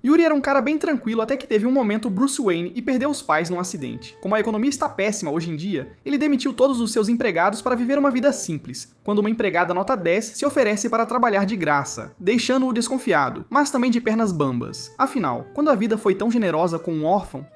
Yuri era um cara bem tranquilo até que teve um momento Bruce Wayne e perdeu os pais num acidente. Como a economia está péssima hoje em dia, ele demitiu todos os seus empregados para viver uma vida simples, quando uma empregada nota 10 se oferece para trabalhar de graça, deixando-o desconfiado, mas também de pernas bambas. Afinal, quando a vida foi tão generosa com um órfão,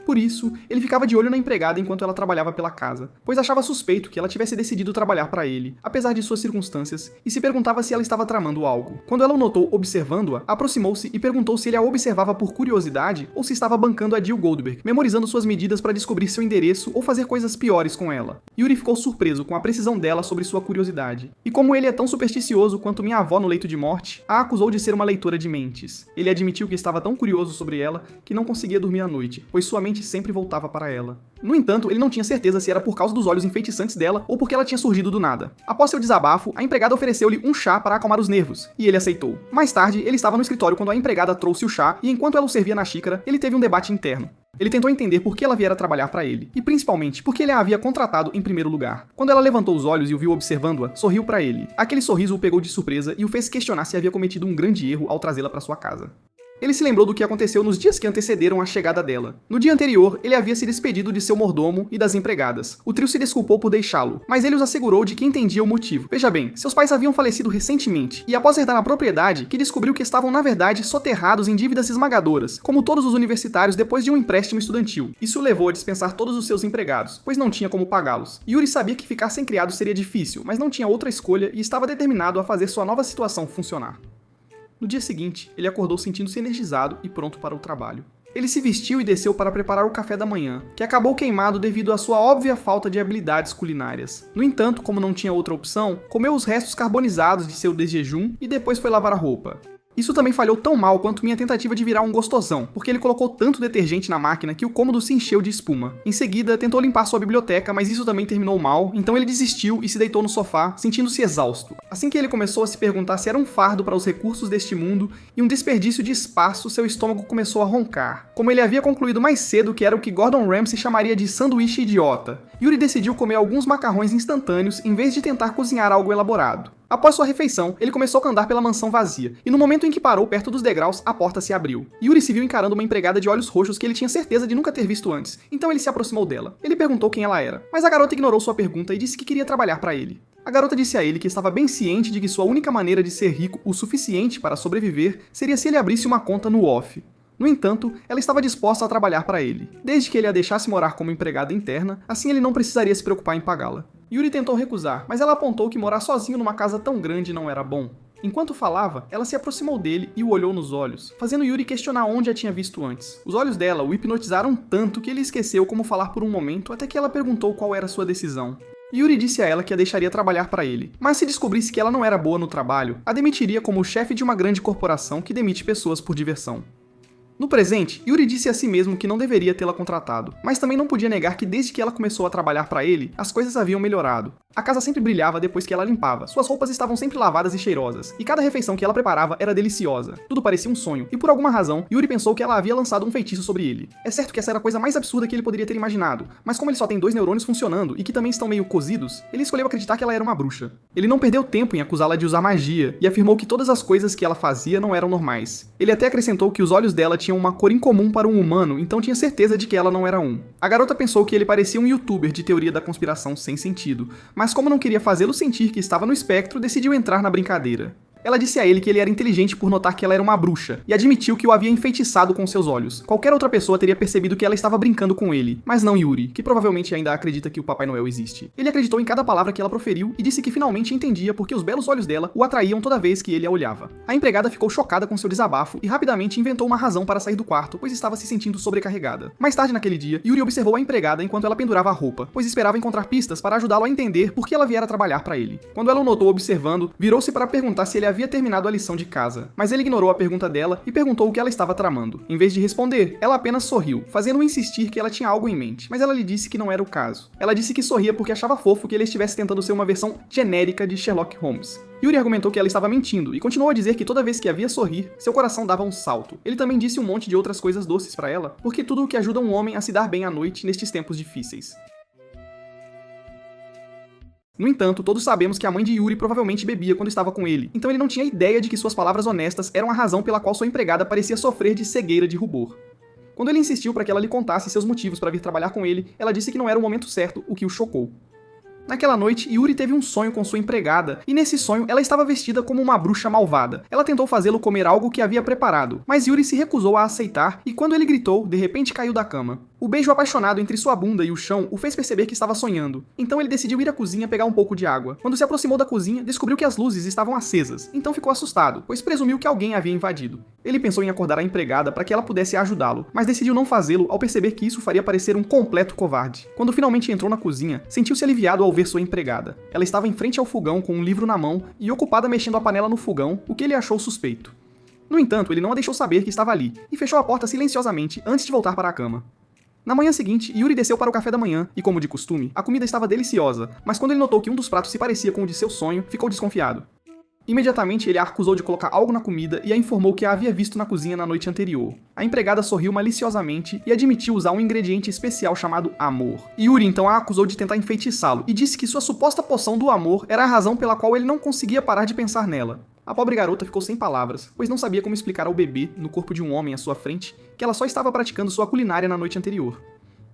por isso, ele ficava de olho na empregada enquanto ela trabalhava pela casa, pois achava suspeito que ela tivesse decidido trabalhar para ele, apesar de suas circunstâncias, e se perguntava se ela estava tramando algo. Quando ela o notou observando-a, aproximou-se e perguntou se ele a observava por curiosidade ou se estava bancando a Jill Goldberg, memorizando suas medidas para descobrir seu endereço ou fazer coisas piores com ela. Yuri ficou surpreso com a precisão dela sobre sua curiosidade. E como ele é tão supersticioso quanto minha avó no leito de morte, a acusou de ser uma leitora de mentes. Ele admitiu que estava tão curioso sobre ela que não conseguia dormir à noite, pois sua mente sempre voltava para ela. No entanto, ele não tinha certeza se era por causa dos olhos enfeitiçantes dela ou porque ela tinha surgido do nada. Após seu desabafo, a empregada ofereceu-lhe um chá para acalmar os nervos, e ele aceitou. Mais tarde, ele estava no escritório quando a empregada trouxe o chá e enquanto ela o servia na xícara, ele teve um debate interno. Ele tentou entender por que ela viera trabalhar para ele, e principalmente por que ele a havia contratado em primeiro lugar. Quando ela levantou os olhos e o viu observando-a, sorriu para ele. Aquele sorriso o pegou de surpresa e o fez questionar se havia cometido um grande erro ao trazê-la para sua casa. Ele se lembrou do que aconteceu nos dias que antecederam a chegada dela. No dia anterior, ele havia se despedido de seu mordomo e das empregadas. O trio se desculpou por deixá-lo, mas ele os assegurou de que entendia o motivo. Veja bem, seus pais haviam falecido recentemente, e após herdar a propriedade, que descobriu que estavam na verdade soterrados em dívidas esmagadoras, como todos os universitários depois de um empréstimo estudantil. Isso o levou a dispensar todos os seus empregados, pois não tinha como pagá-los. Yuri sabia que ficar sem criado seria difícil, mas não tinha outra escolha e estava determinado a fazer sua nova situação funcionar. No dia seguinte, ele acordou sentindo-se energizado e pronto para o trabalho. Ele se vestiu e desceu para preparar o café da manhã, que acabou queimado devido à sua óbvia falta de habilidades culinárias. No entanto, como não tinha outra opção, comeu os restos carbonizados de seu desjejum e depois foi lavar a roupa. Isso também falhou tão mal quanto minha tentativa de virar um gostosão, porque ele colocou tanto detergente na máquina que o cômodo se encheu de espuma. Em seguida, tentou limpar sua biblioteca, mas isso também terminou mal, então ele desistiu e se deitou no sofá, sentindo-se exausto. Assim que ele começou a se perguntar se era um fardo para os recursos deste mundo e um desperdício de espaço, seu estômago começou a roncar. Como ele havia concluído mais cedo que era o que Gordon Ramsay chamaria de sanduíche idiota, Yuri decidiu comer alguns macarrões instantâneos em vez de tentar cozinhar algo elaborado. Após sua refeição, ele começou a andar pela mansão vazia, e no momento em que parou perto dos degraus, a porta se abriu. Yuri se viu encarando uma empregada de olhos roxos que ele tinha certeza de nunca ter visto antes, então ele se aproximou dela. Ele perguntou quem ela era, mas a garota ignorou sua pergunta e disse que queria trabalhar para ele. A garota disse a ele que estava bem ciente de que sua única maneira de ser rico o suficiente para sobreviver seria se ele abrisse uma conta no OFF. No entanto, ela estava disposta a trabalhar para ele, desde que ele a deixasse morar como empregada interna, assim ele não precisaria se preocupar em pagá-la. Yuri tentou recusar, mas ela apontou que morar sozinho numa casa tão grande não era bom. Enquanto falava, ela se aproximou dele e o olhou nos olhos, fazendo Yuri questionar onde a tinha visto antes. Os olhos dela o hipnotizaram tanto que ele esqueceu como falar por um momento até que ela perguntou qual era sua decisão. Yuri disse a ela que a deixaria trabalhar para ele, mas se descobrisse que ela não era boa no trabalho, a demitiria como chefe de uma grande corporação que demite pessoas por diversão. No presente, Yuri disse a si mesmo que não deveria tê-la contratado, mas também não podia negar que desde que ela começou a trabalhar para ele, as coisas haviam melhorado. A casa sempre brilhava depois que ela limpava, suas roupas estavam sempre lavadas e cheirosas, e cada refeição que ela preparava era deliciosa. Tudo parecia um sonho, e por alguma razão, Yuri pensou que ela havia lançado um feitiço sobre ele. É certo que essa era a coisa mais absurda que ele poderia ter imaginado, mas como ele só tem 2 neurônios funcionando e que também estão meio cozidos, ele escolheu acreditar que ela era uma bruxa. Ele não perdeu tempo em acusá-la de usar magia, e afirmou que todas as coisas que ela fazia não eram normais. Ele até acrescentou que os olhos dela tinham uma cor incomum para um humano, então tinha certeza de que ela não era um. A garota pensou que ele parecia um youtuber de teoria da conspiração sem sentido, mas como não queria fazê-lo sentir que estava no espectro, decidiu entrar na brincadeira. Ela disse a ele que ele era inteligente por notar que ela era uma bruxa, e admitiu que o havia enfeitiçado com seus olhos. Qualquer outra pessoa teria percebido que ela estava brincando com ele, mas não Yuri, que provavelmente ainda acredita que o Papai Noel existe. Ele acreditou em cada palavra que ela proferiu e disse que finalmente entendia porque os belos olhos dela o atraíam toda vez que ele a olhava. A empregada ficou chocada com seu desabafo e rapidamente inventou uma razão para sair do quarto, pois estava se sentindo sobrecarregada. Mais tarde naquele dia, Yuri observou a empregada enquanto ela pendurava a roupa, pois esperava encontrar pistas para ajudá-lo a entender por que ela viera trabalhar para ele. Quando ela o notou observando, virou-se para perguntar se ele havia terminado a lição de casa, mas ele ignorou a pergunta dela e perguntou o que ela estava tramando. Em vez de responder, ela apenas sorriu, fazendo-o insistir que ela tinha algo em mente, mas ela lhe disse que não era o caso. Ela disse que sorria porque achava fofo que ele estivesse tentando ser uma versão genérica de Sherlock Holmes. Yuri argumentou que ela estava mentindo e continuou a dizer que toda vez que a via sorrir, seu coração dava um salto. Ele também disse um monte de outras coisas doces para ela, porque tudo o que ajuda um homem a se dar bem à noite nestes tempos difíceis. No entanto, todos sabemos que a mãe de Yuri provavelmente bebia quando estava com ele, então ele não tinha ideia de que suas palavras honestas eram a razão pela qual sua empregada parecia sofrer de cegueira de rubor. Quando ele insistiu para que ela lhe contasse seus motivos para vir trabalhar com ele, ela disse que não era o momento certo, o que o chocou. Naquela noite, Yuri teve um sonho com sua empregada, e nesse sonho ela estava vestida como uma bruxa malvada. Ela tentou fazê-lo comer algo que havia preparado, mas Yuri se recusou a aceitar e quando ele gritou, de repente caiu da cama. O beijo apaixonado entre sua bunda e o chão o fez perceber que estava sonhando, então ele decidiu ir à cozinha pegar um pouco de água. Quando se aproximou da cozinha, descobriu que as luzes estavam acesas, então ficou assustado, pois presumiu que alguém havia invadido. Ele pensou em acordar a empregada para que ela pudesse ajudá-lo, mas decidiu não fazê-lo ao perceber que isso faria parecer um completo covarde. Quando finalmente entrou na cozinha, sentiu-se aliviado ao ver sua empregada. Ela estava em frente ao fogão com um livro na mão e ocupada mexendo a panela no fogão, o que ele achou suspeito. No entanto, ele não a deixou saber que estava ali, e fechou a porta silenciosamente antes de voltar para a cama. Na manhã seguinte, Yuri desceu para o café da manhã e, como de costume, a comida estava deliciosa, mas quando ele notou que um dos pratos se parecia com o de seu sonho, ficou desconfiado. Imediatamente, ele a acusou de colocar algo na comida e a informou que a havia visto na cozinha na noite anterior. A empregada sorriu maliciosamente e admitiu usar um ingrediente especial chamado amor. Yuri então a acusou de tentar enfeitiçá-lo e disse que sua suposta poção do amor era a razão pela qual ele não conseguia parar de pensar nela. A pobre garota ficou sem palavras, pois não sabia como explicar ao bebê, no corpo de um homem à sua frente, que ela só estava praticando sua culinária na noite anterior.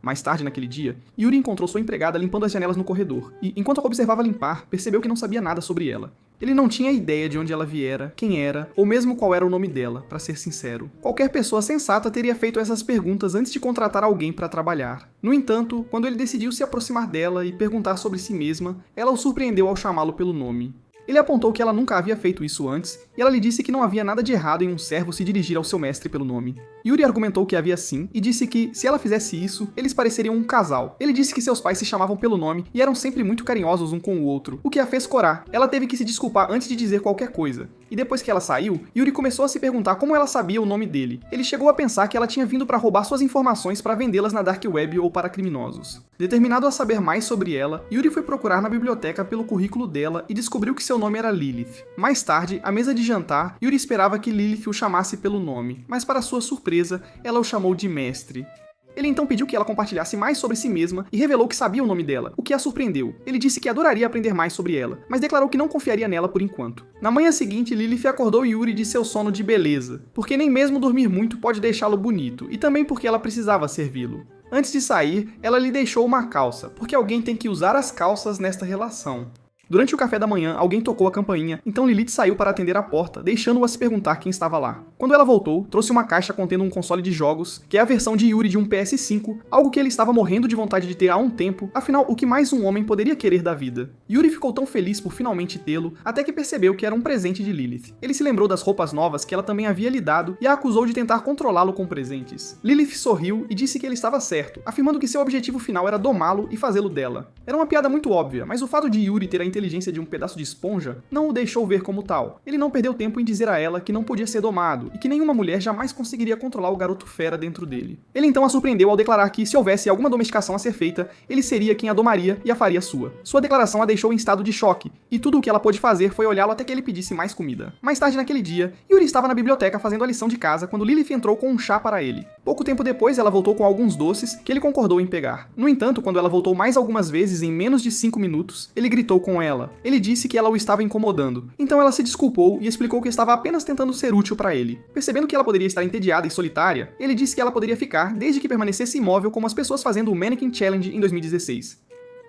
Mais tarde naquele dia, Yuri encontrou sua empregada limpando as janelas no corredor, e, enquanto a observava limpar, percebeu que não sabia nada sobre ela. Ele não tinha ideia de onde ela viera, quem era, ou mesmo qual era o nome dela, para ser sincero. Qualquer pessoa sensata teria feito essas perguntas antes de contratar alguém para trabalhar. No entanto, quando ele decidiu se aproximar dela e perguntar sobre si mesma, ela o surpreendeu ao chamá-lo pelo nome. Ele apontou que ela nunca havia feito isso antes, e ela lhe disse que não havia nada de errado em um servo se dirigir ao seu mestre pelo nome. Yuri argumentou que havia sim, e disse que, se ela fizesse isso, eles pareceriam um casal. Ele disse que seus pais se chamavam pelo nome e eram sempre muito carinhosos um com o outro, o que a fez corar. Ela teve que se desculpar antes de dizer qualquer coisa. E depois que ela saiu, Yuri começou a se perguntar como ela sabia o nome dele. Ele chegou a pensar que ela tinha vindo para roubar suas informações para vendê-las na Dark Web ou para criminosos. Determinado a saber mais sobre ela, Yuri foi procurar na biblioteca pelo currículo dela e descobriu que seu nome era Lilith. Mais tarde, à mesa de jantar, Yuri esperava que Lilith o chamasse pelo nome, mas para sua surpresa, ela o chamou de mestre. Ele então pediu que ela compartilhasse mais sobre si mesma e revelou que sabia o nome dela, o que a surpreendeu. Ele disse que adoraria aprender mais sobre ela, mas declarou que não confiaria nela por enquanto. Na manhã seguinte, Lilith acordou Yuri de seu sono de beleza, porque nem mesmo dormir muito pode deixá-lo bonito, e também porque ela precisava servi-lo. Antes de sair, ela lhe deixou uma calça, porque alguém tem que usar as calças nesta relação. Durante o café da manhã, alguém tocou a campainha, então Lilith saiu para atender a porta, deixando-a se perguntar quem estava lá. Quando ela voltou, trouxe uma caixa contendo um console de jogos, que é a versão de Yuri de um PS5, algo que ele estava morrendo de vontade de ter há um tempo, afinal, o que mais um homem poderia querer da vida? Yuri ficou tão feliz por finalmente tê-lo, até que percebeu que era um presente de Lilith. Ele se lembrou das roupas novas que ela também havia lhe dado e a acusou de tentar controlá-lo com presentes. Lilith sorriu e disse que ele estava certo, afirmando que seu objetivo final era domá-lo e fazê-lo dela. Era uma piada muito óbvia, mas o fato de Yuri ter a inteligência de um pedaço de esponja não o deixou ver como tal. Ele não perdeu tempo em dizer a ela que não podia ser domado e que nenhuma mulher jamais conseguiria controlar o garoto fera dentro dele. Ele então a surpreendeu ao declarar que, se houvesse alguma domesticação a ser feita, ele seria quem a domaria e a faria sua. Sua declaração a deixou em estado de choque, e tudo o que ela pôde fazer foi olhá-lo até que ele pedisse mais comida. Mais tarde naquele dia, Yuri estava na biblioteca fazendo a lição de casa quando Lilith entrou com um chá para ele. Pouco tempo depois, ela voltou com alguns doces que ele concordou em pegar. No entanto, quando ela voltou mais algumas vezes em menos de 5 minutos, ele gritou com ela. Ele disse que ela o estava incomodando. Então ela se desculpou e explicou que estava apenas tentando ser útil para ele. Percebendo que ela poderia estar entediada e solitária, ele disse que ela poderia ficar desde que permanecesse imóvel como as pessoas fazendo o Mannequin Challenge em 2016.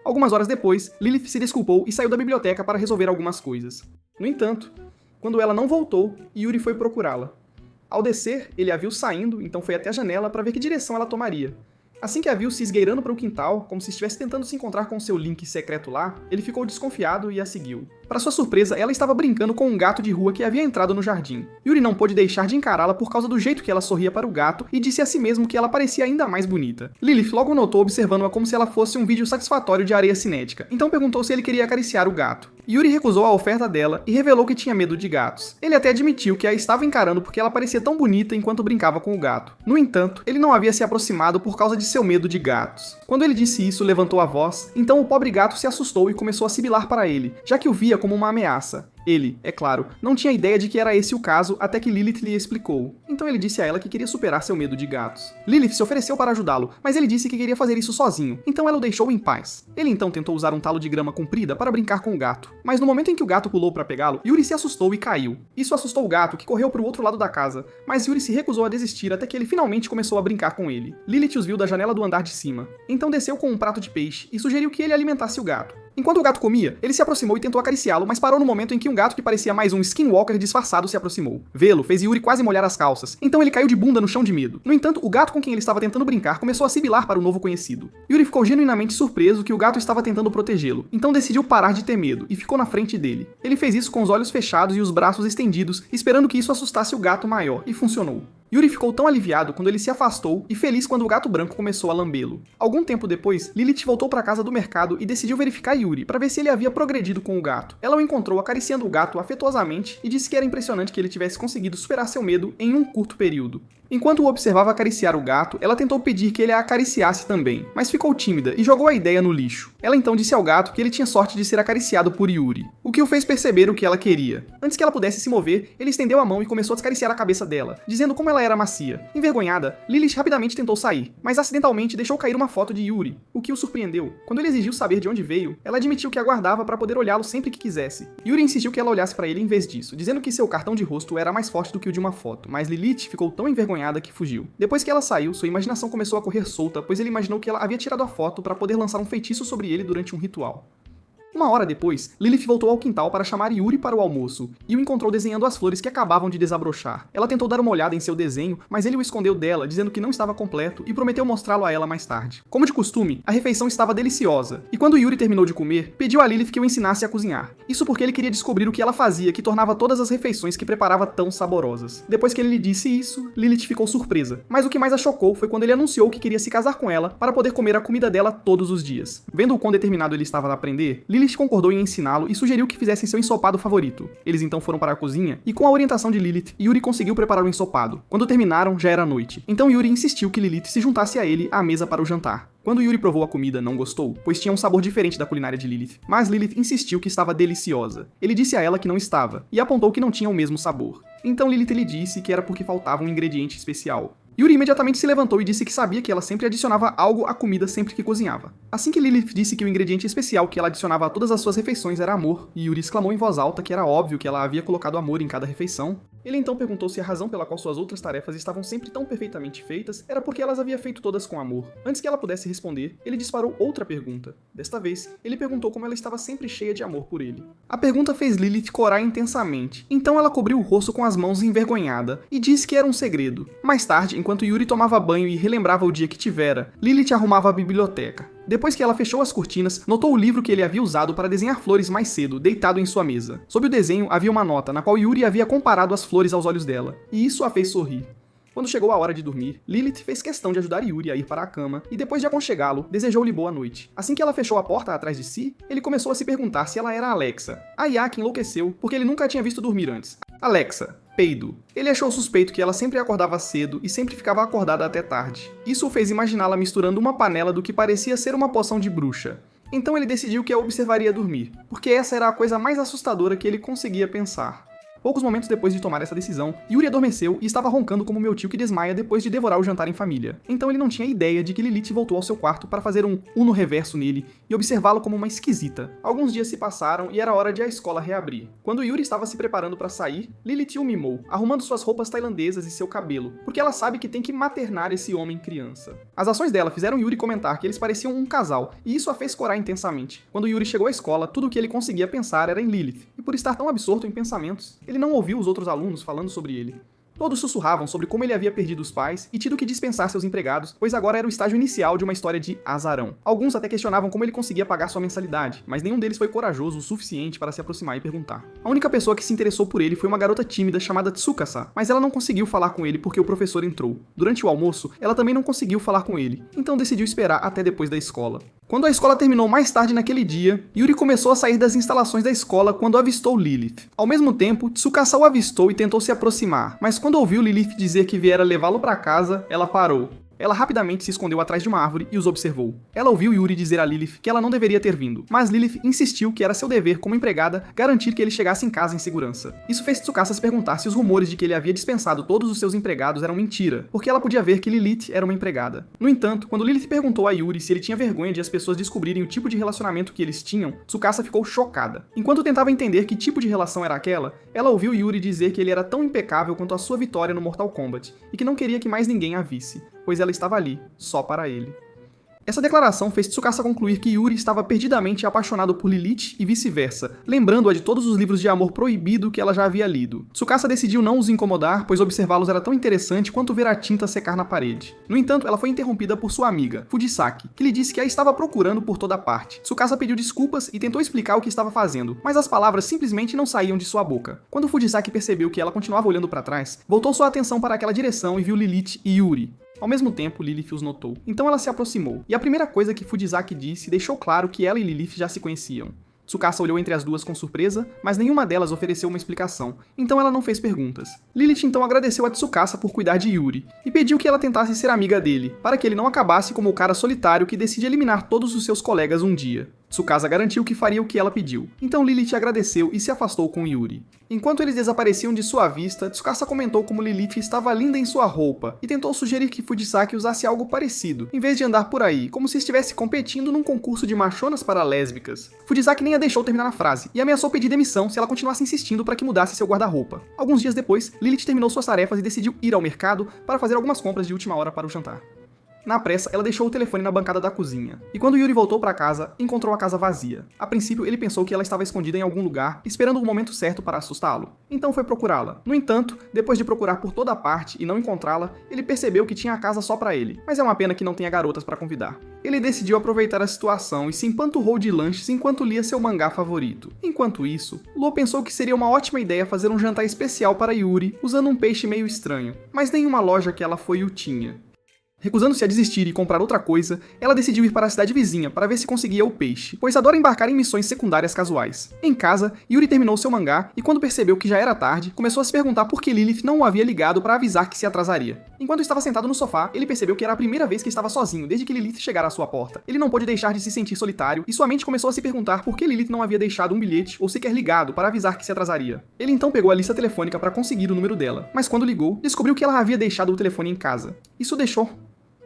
Algumas horas depois, Lilith se desculpou e saiu da biblioteca para resolver algumas coisas. No entanto, quando ela não voltou, Yuri foi procurá-la. Ao descer, ele a viu saindo, então foi até a janela para ver que direção ela tomaria. Assim que a viu se esgueirando para o quintal, como se estivesse tentando se encontrar com seu link secreto lá, ele ficou desconfiado e a seguiu. Para sua surpresa, ela estava brincando com um gato de rua que havia entrado no jardim. Yuri não pôde deixar de encará-la por causa do jeito que ela sorria para o gato e disse a si mesmo que ela parecia ainda mais bonita. Lilith logo notou observando-a como se ela fosse um vídeo satisfatório de areia cinética, então perguntou se ele queria acariciar o gato. Yuri recusou a oferta dela e revelou que tinha medo de gatos. Ele até admitiu que a estava encarando porque ela parecia tão bonita enquanto brincava com o gato. No entanto, ele não havia se aproximado por causa de seu medo de gatos. Quando ele disse isso, levantou a voz, então o pobre gato se assustou e começou a sibilar para ele, já que o via como uma ameaça. Ele, é claro, não tinha ideia de que era esse o caso até que Lilith lhe explicou. Então ele disse a ela que queria superar seu medo de gatos. Lilith se ofereceu para ajudá-lo, mas ele disse que queria fazer isso sozinho, então ela o deixou em paz. Ele então tentou usar um talo de grama comprida para brincar com o gato, mas no momento em que o gato pulou para pegá-lo, Yuri se assustou e caiu. Isso assustou o gato, que correu para o outro lado da casa, mas Yuri se recusou a desistir até que ele finalmente começou a brincar com ele. Lilith os viu da janela do andar de cima, então desceu com um prato de peixe e sugeriu que ele alimentasse o gato. Enquanto o gato comia, ele se aproximou e tentou acariciá-lo, mas parou no momento em que um gato que parecia mais um skinwalker disfarçado se aproximou. Vê-lo fez Yuri quase molhar as calças, então ele caiu de bunda no chão de medo. No entanto, o gato com quem ele estava tentando brincar começou a sibilar para o novo conhecido. Yuri ficou genuinamente surpreso que o gato estava tentando protegê-lo, então decidiu parar de ter medo e ficou na frente dele. Ele fez isso com os olhos fechados e os braços estendidos, esperando que isso assustasse o gato maior, e funcionou. Yuri ficou tão aliviado quando ele se afastou e feliz quando o gato branco começou a lambê-lo. Algum tempo depois, Lilith voltou para a casa do mercado e decidiu verificar Yuri para ver se ele havia progredido com o gato. Ela o encontrou acariciando o gato afetuosamente e disse que era impressionante que ele tivesse conseguido superar seu medo em um curto período. Enquanto o observava acariciar o gato, ela tentou pedir que ele a acariciasse também, mas ficou tímida e jogou a ideia no lixo. Ela então disse ao gato que ele tinha sorte de ser acariciado por Yuri, o que o fez perceber o que ela queria. Antes que ela pudesse se mover, ele estendeu a mão e começou a acariciar a cabeça dela, dizendo como ela era macia. Envergonhada, Lilith rapidamente tentou sair, mas acidentalmente deixou cair uma foto de Yuri, o que o surpreendeu. Quando ele exigiu saber de onde veio, ela admitiu que aguardava para poder olhá-lo sempre que quisesse. Yuri insistiu que ela olhasse para ele em vez disso, dizendo que seu cartão de rosto era mais forte do que o de uma foto, mas Lilith ficou tão envergonhada que fugiu. Depois que ela saiu, sua imaginação começou a correr solta, pois ele imaginou que ela havia tirado a foto para poder lançar um feitiço sobre ele durante um ritual. Uma hora depois, Lilith voltou ao quintal para chamar Yuri para o almoço, e o encontrou desenhando as flores que acabavam de desabrochar. Ela tentou dar uma olhada em seu desenho, mas ele o escondeu dela, dizendo que não estava completo, e prometeu mostrá-lo a ela mais tarde. Como de costume, a refeição estava deliciosa, e quando Yuri terminou de comer, pediu a Lilith que o ensinasse a cozinhar. Isso porque ele queria descobrir o que ela fazia que tornava todas as refeições que preparava tão saborosas. Depois que ele lhe disse isso, Lilith ficou surpresa, mas o que mais a chocou foi quando ele anunciou que queria se casar com ela para poder comer a comida dela todos os dias. Vendo o quão determinado ele estava a aprender, Lilith concordou em ensiná-lo e sugeriu que fizessem seu ensopado favorito. Eles então foram para a cozinha e, com a orientação de Lilith, Yuri conseguiu preparar o ensopado. Quando terminaram, já era noite. Então Yuri insistiu que Lilith se juntasse a ele à mesa para o jantar. Quando Yuri provou a comida, não gostou, pois tinha um sabor diferente da culinária de Lilith, mas Lilith insistiu que estava deliciosa. Ele disse a ela que não estava, e apontou que não tinha o mesmo sabor. Então Lilith lhe disse que era porque faltava um ingrediente especial. Yuri imediatamente se levantou e disse que sabia que ela sempre adicionava algo à comida sempre que cozinhava. Assim que Lilith disse que o ingrediente especial que ela adicionava a todas as suas refeições era amor, e Yuri exclamou em voz alta que era óbvio que ela havia colocado amor em cada refeição, ele então perguntou se a razão pela qual suas outras tarefas estavam sempre tão perfeitamente feitas era porque elas havia feito todas com amor. Antes que ela pudesse responder, ele disparou outra pergunta. Desta vez, ele perguntou como ela estava sempre cheia de amor por ele. A pergunta fez Lilith corar intensamente, então ela cobriu o rosto com as mãos envergonhada e disse que era um segredo. Mais tarde, enquanto Yuri tomava banho e relembrava o dia que tivera, Lilith arrumava a biblioteca. Depois que ela fechou as cortinas, notou o livro que ele havia usado para desenhar flores mais cedo, deitado em sua mesa. Sob o desenho havia uma nota, na qual Yuri havia comparado as flores aos olhos dela, e isso a fez sorrir. Quando chegou a hora de dormir, Lilith fez questão de ajudar Yuri a ir para a cama e depois de aconchegá-lo, desejou-lhe boa noite. Assim que ela fechou a porta atrás de si, ele começou a se perguntar se ela era Alexa. A Yaki enlouqueceu porque ele nunca a tinha visto dormir antes. Alexa. Peido. Ele achou suspeito que ela sempre acordava cedo e sempre ficava acordada até tarde. Isso o fez imaginá-la misturando uma panela do que parecia ser uma poção de bruxa. Então ele decidiu que a observaria dormir, porque essa era a coisa mais assustadora que ele conseguia pensar. Poucos momentos depois de tomar essa decisão, Yuri adormeceu e estava roncando como meu tio que desmaia depois de devorar o jantar em família. Então ele não tinha ideia de que Lilith voltou ao seu quarto para fazer um Uno reverso nele e observá-lo como uma esquisita. Alguns dias se passaram e era hora de a escola reabrir. Quando Yuri estava se preparando para sair, Lilith o mimou, arrumando suas roupas tailandesas e seu cabelo, porque ela sabe que tem que maternar esse homem criança. As ações dela fizeram Yuri comentar que eles pareciam um casal, e isso a fez corar intensamente. Quando Yuri chegou à escola, tudo o que ele conseguia pensar era em Lilith, e por estar tão absorto em pensamentos, ele não ouviu os outros alunos falando sobre ele. Todos sussurravam sobre como ele havia perdido os pais e tido que dispensar seus empregados, pois agora era o estágio inicial de uma história de azarão. Alguns até questionavam como ele conseguia pagar sua mensalidade, mas nenhum deles foi corajoso o suficiente para se aproximar e perguntar. A única pessoa que se interessou por ele foi uma garota tímida chamada Tsukasa, mas ela não conseguiu falar com ele porque o professor entrou. Durante o almoço, ela também não conseguiu falar com ele, então decidiu esperar até depois da escola. Quando a escola terminou mais tarde naquele dia, Yuri começou a sair das instalações da escola quando avistou Lilith. Ao mesmo tempo, Tsukasa o avistou e tentou se aproximar, mas quando ouviu Lilith dizer que viera levá-lo para casa, ela parou. ela rapidamente se escondeu atrás de uma árvore e os observou. Ela ouviu Yuri dizer a Lilith que ela não deveria ter vindo, mas Lilith insistiu que era seu dever como empregada garantir que ele chegasse em casa em segurança. Isso fez Tsukasa se perguntar se os rumores de que ele havia dispensado todos os seus empregados eram mentira, porque ela podia ver que Lilith era uma empregada. No entanto, quando Lilith perguntou a Yuri se ele tinha vergonha de as pessoas descobrirem o tipo de relacionamento que eles tinham, Tsukasa ficou chocada. Enquanto tentava entender que tipo de relação era aquela, ela ouviu Yuri dizer que ele era tão impecável quanto a sua vitória no Mortal Kombat, e que não queria que mais ninguém a visse, pois ela estava ali, só para ele. Essa declaração fez Tsukasa concluir que Yuri estava perdidamente apaixonado por Lilith e vice-versa, lembrando-a de todos os livros de amor proibido que ela já havia lido. Tsukasa decidiu não os incomodar, pois observá-los era tão interessante quanto ver a tinta secar na parede. No entanto, ela foi interrompida por sua amiga, Fujisaki, que lhe disse que a estava procurando por toda parte. Tsukasa pediu desculpas e tentou explicar o que estava fazendo, mas as palavras simplesmente não saíam de sua boca. Quando Fujisaki percebeu que ela continuava olhando para trás, voltou sua atenção para aquela direção e viu Lilith e Yuri. Ao mesmo tempo, Lilith os notou. Então ela se aproximou, e a primeira coisa que Fujisaki disse deixou claro que ela e Lilith já se conheciam. Tsukasa olhou entre as duas com surpresa, mas nenhuma delas ofereceu uma explicação, então ela não fez perguntas. Lilith então agradeceu a Tsukasa por cuidar de Yuri, e pediu que ela tentasse ser amiga dele, para que ele não acabasse como o cara solitário que decide eliminar todos os seus colegas um dia. Tsukasa garantiu que faria o que ela pediu, então Lilith agradeceu e se afastou com Yuri. Enquanto eles desapareciam de sua vista, Tsukasa comentou como Lilith estava linda em sua roupa e tentou sugerir que Fujisaki usasse algo parecido, em vez de andar por aí, como se estivesse competindo num concurso de machonas para lésbicas. Fujisaki nem a deixou terminar a frase e ameaçou pedir demissão se ela continuasse insistindo para que mudasse seu guarda-roupa. Alguns dias depois, Lilith terminou suas tarefas e decidiu ir ao mercado para fazer algumas compras de última hora para o jantar. Na pressa, ela deixou o telefone na bancada da cozinha, e quando Yuri voltou para casa, encontrou a casa vazia. A princípio, ele pensou que ela estava escondida em algum lugar, esperando o momento certo para assustá-lo. Então foi procurá-la. No entanto, depois de procurar por toda parte e não encontrá-la, ele percebeu que tinha a casa só para ele, mas é uma pena que não tenha garotas para convidar. Ele decidiu aproveitar a situação e se empanturrou de lanches enquanto lia seu mangá favorito. Enquanto isso, Luo pensou que seria uma ótima ideia fazer um jantar especial para Yuri, usando um peixe meio estranho, mas nenhuma loja que ela foi o tinha. Recusando-se a desistir e comprar outra coisa, ela decidiu ir para a cidade vizinha para ver se conseguia o peixe, pois adora embarcar em missões secundárias casuais. Em casa, Yuri terminou seu mangá e quando percebeu que já era tarde, começou a se perguntar por que Lilith não o havia ligado para avisar que se atrasaria. Enquanto estava sentado no sofá, ele percebeu que era a primeira vez que estava sozinho desde que Lilith chegara à sua porta. Ele não pôde deixar de se sentir solitário e sua mente começou a se perguntar por que Lilith não havia deixado um bilhete ou sequer ligado para avisar que se atrasaria. Ele então pegou a lista telefônica para conseguir o número dela, mas quando ligou, descobriu que ela havia deixado o telefone em casa. Isso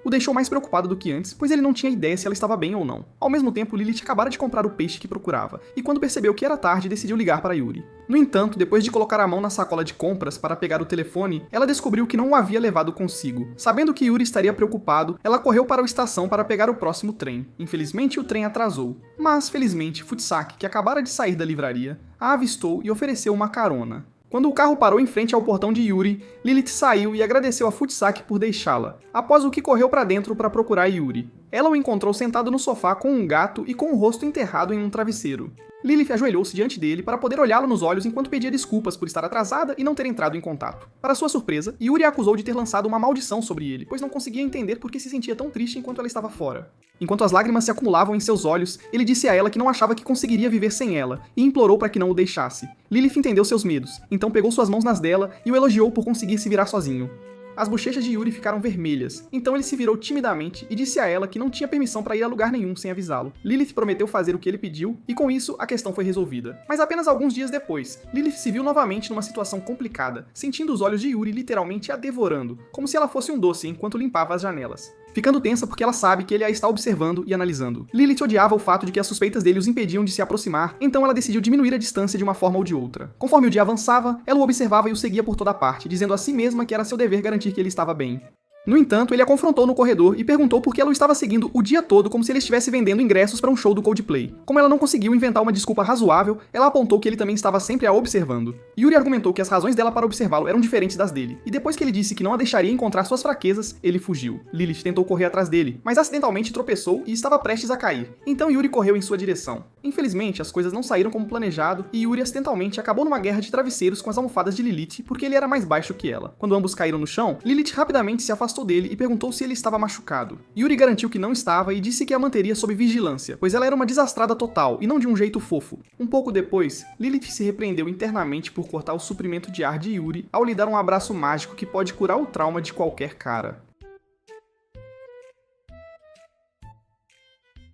o deixou mais preocupado do que antes, pois ele não tinha ideia se ela estava bem ou não. Ao mesmo tempo, Lilith acabara de comprar o peixe que procurava, e quando percebeu que era tarde, decidiu ligar para Yuri. No entanto, depois de colocar a mão na sacola de compras para pegar o telefone, ela descobriu que não o havia levado consigo. Sabendo que Yuri estaria preocupado, ela correu para a estação para pegar o próximo trem. Infelizmente, o trem atrasou. Mas, felizmente, Fujisaki, que acabara de sair da livraria, a avistou e ofereceu uma carona. Quando o carro parou em frente ao portão de Yuri, Lilith saiu e agradeceu a Fujisaki por deixá-la, após o que correu para dentro para procurar Yuri. Ela o encontrou sentado no sofá com um gato e com o rosto enterrado em um travesseiro. Lilith ajoelhou-se diante dele para poder olhá-lo nos olhos enquanto pedia desculpas por estar atrasada e não ter entrado em contato. Para sua surpresa, Yuri a acusou de ter lançado uma maldição sobre ele, pois não conseguia entender por que se sentia tão triste enquanto ela estava fora. Enquanto as lágrimas se acumulavam em seus olhos, ele disse a ela que não achava que conseguiria viver sem ela, e implorou para que não o deixasse. Lilith entendeu seus medos, então pegou suas mãos nas dela e o elogiou por conseguir se virar sozinho. As bochechas de Yuri ficaram vermelhas, então ele se virou timidamente e disse a ela que não tinha permissão para ir a lugar nenhum sem avisá-lo. Lilith prometeu fazer o que ele pediu, e com isso a questão foi resolvida. Mas apenas alguns dias depois, Lilith se viu novamente numa situação complicada, sentindo os olhos de Yuri literalmente a devorando, como se ela fosse um doce enquanto limpava as janelas. Ficando tensa porque ela sabe que ele a está observando e analisando. Lilith odiava o fato de que as suspeitas dele os impediam de se aproximar, então ela decidiu diminuir a distância de uma forma ou de outra. Conforme o dia avançava, ela o observava e o seguia por toda parte, dizendo a si mesma que era seu dever garantir que ele estava bem. No entanto, ele a confrontou no corredor e perguntou por que ela o estava seguindo o dia todo como se ele estivesse vendendo ingressos para um show do Coldplay. Como ela não conseguiu inventar uma desculpa razoável, ela apontou que ele também estava sempre a observando. Yuri argumentou que as razões dela para observá-lo eram diferentes das dele, e depois que ele disse que não a deixaria encontrar suas fraquezas, ele fugiu. Lilith tentou correr atrás dele, mas acidentalmente tropeçou e estava prestes a cair. Então Yuri correu em sua direção. Infelizmente, as coisas não saíram como planejado, e Yuri acidentalmente acabou numa guerra de travesseiros com as almofadas de Lilith porque ele era mais baixo que ela. Quando ambos caíram no chão, Lilith rapidamente se afastou dele e perguntou se ele estava machucado. Yuri garantiu que não estava e disse que a manteria sob vigilância, pois ela era uma desastrada total e não de um jeito fofo. Um pouco depois, Lilith se repreendeu internamente por cortar o suprimento de ar de Yuri ao lhe dar um abraço mágico que pode curar o trauma de qualquer cara.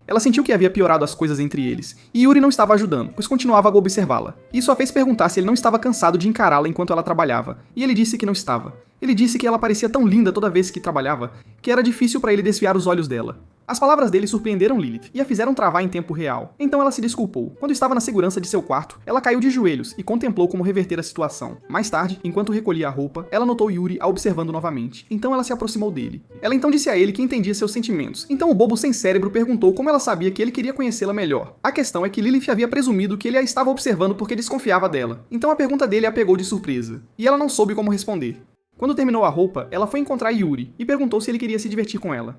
Ela sentiu que havia piorado as coisas entre eles, e Yuri não estava ajudando, pois continuava a observá-la. Isso a fez perguntar se ele não estava cansado de encará-la enquanto ela trabalhava, e ele disse que não estava. Ele disse que ela parecia tão linda toda vez que trabalhava, que era difícil para ele desviar os olhos dela. As palavras dele surpreenderam Lilith e a fizeram travar em tempo real. Então ela se desculpou. Quando estava na segurança de seu quarto, ela caiu de joelhos e contemplou como reverter a situação. Mais tarde, enquanto recolhia a roupa, ela notou Yuri a observando novamente. Então ela se aproximou dele. Ela então disse a ele que entendia seus sentimentos. Então o bobo sem cérebro perguntou como ela sabia que ele queria conhecê-la melhor. A questão é que Lilith havia presumido que ele a estava observando porque desconfiava dela. Então a pergunta dele a pegou de surpresa. E ela não soube como responder. Quando terminou a roupa, ela foi encontrar Yuri e perguntou se ele queria se divertir com ela.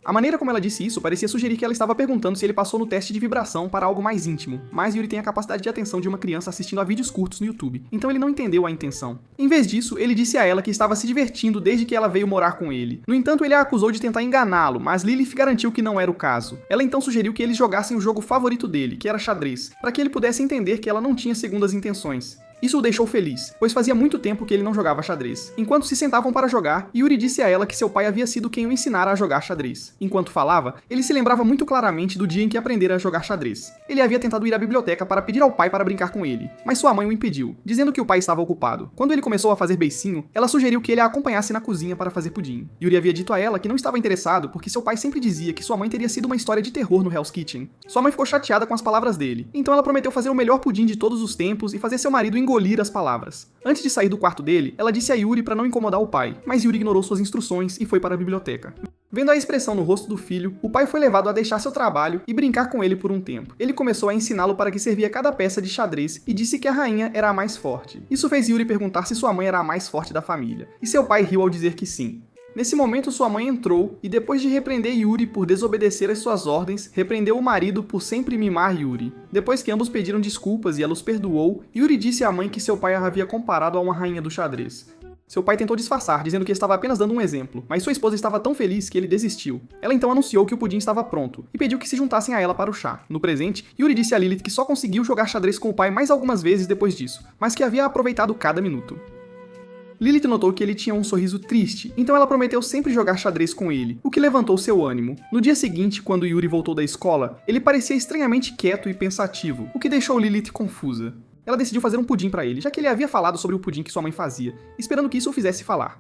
A maneira como ela disse isso parecia sugerir que ela estava perguntando se ele passou no teste de vibração para algo mais íntimo, mas Yuri tem a capacidade de atenção de uma criança assistindo a vídeos curtos no YouTube, então ele não entendeu a intenção. Em vez disso, ele disse a ela que estava se divertindo desde que ela veio morar com ele. No entanto, ele a acusou de tentar enganá-lo, mas Lilith garantiu que não era o caso. Ela então sugeriu que eles jogassem o jogo favorito dele, que era xadrez, para que ele pudesse entender que ela não tinha segundas intenções. Isso o deixou feliz, pois fazia muito tempo que ele não jogava xadrez. Enquanto se sentavam para jogar, Yuri disse a ela que seu pai havia sido quem o ensinara a jogar xadrez. Enquanto falava, ele se lembrava muito claramente do dia em que aprendera a jogar xadrez. Ele havia tentado ir à biblioteca para pedir ao pai para brincar com ele, mas sua mãe o impediu, dizendo que o pai estava ocupado. Quando ele começou a fazer beicinho, ela sugeriu que ele a acompanhasse na cozinha para fazer pudim. Yuri havia dito a ela que não estava interessado porque seu pai sempre dizia que sua mãe teria sido uma história de terror no Hell's Kitchen. Sua mãe ficou chateada com as palavras dele, então ela prometeu fazer o melhor pudim de todos os tempos e fazer seu marido engolir as palavras. Antes de sair do quarto dele, ela disse a Yuri para não incomodar o pai, mas Yuri ignorou suas instruções e foi para a biblioteca. Vendo a expressão no rosto do filho, o pai foi levado a deixar seu trabalho e brincar com ele por um tempo. Ele começou a ensiná-lo para que servia cada peça de xadrez e disse que a rainha era a mais forte. Isso fez Yuri perguntar se sua mãe era a mais forte da família, e seu pai riu ao dizer que sim. Nesse momento, sua mãe entrou e, depois de repreender Yuri por desobedecer às suas ordens, repreendeu o marido por sempre mimar Yuri. Depois que ambos pediram desculpas e ela os perdoou, Yuri disse à mãe que seu pai a havia comparado a uma rainha do xadrez. Seu pai tentou disfarçar, dizendo que estava apenas dando um exemplo, mas sua esposa estava tão feliz que ele desistiu. Ela então anunciou que o pudim estava pronto e pediu que se juntassem a ela para o chá. No presente, Yuri disse a Lilith que só conseguiu jogar xadrez com o pai mais algumas vezes depois disso, mas que havia aproveitado cada minuto. Lilith notou que ele tinha um sorriso triste, então ela prometeu sempre jogar xadrez com ele, o que levantou seu ânimo. No dia seguinte, quando Yuri voltou da escola, ele parecia estranhamente quieto e pensativo, o que deixou Lilith confusa. Ela decidiu fazer um pudim para ele, já que ele havia falado sobre o pudim que sua mãe fazia, esperando que isso o fizesse falar.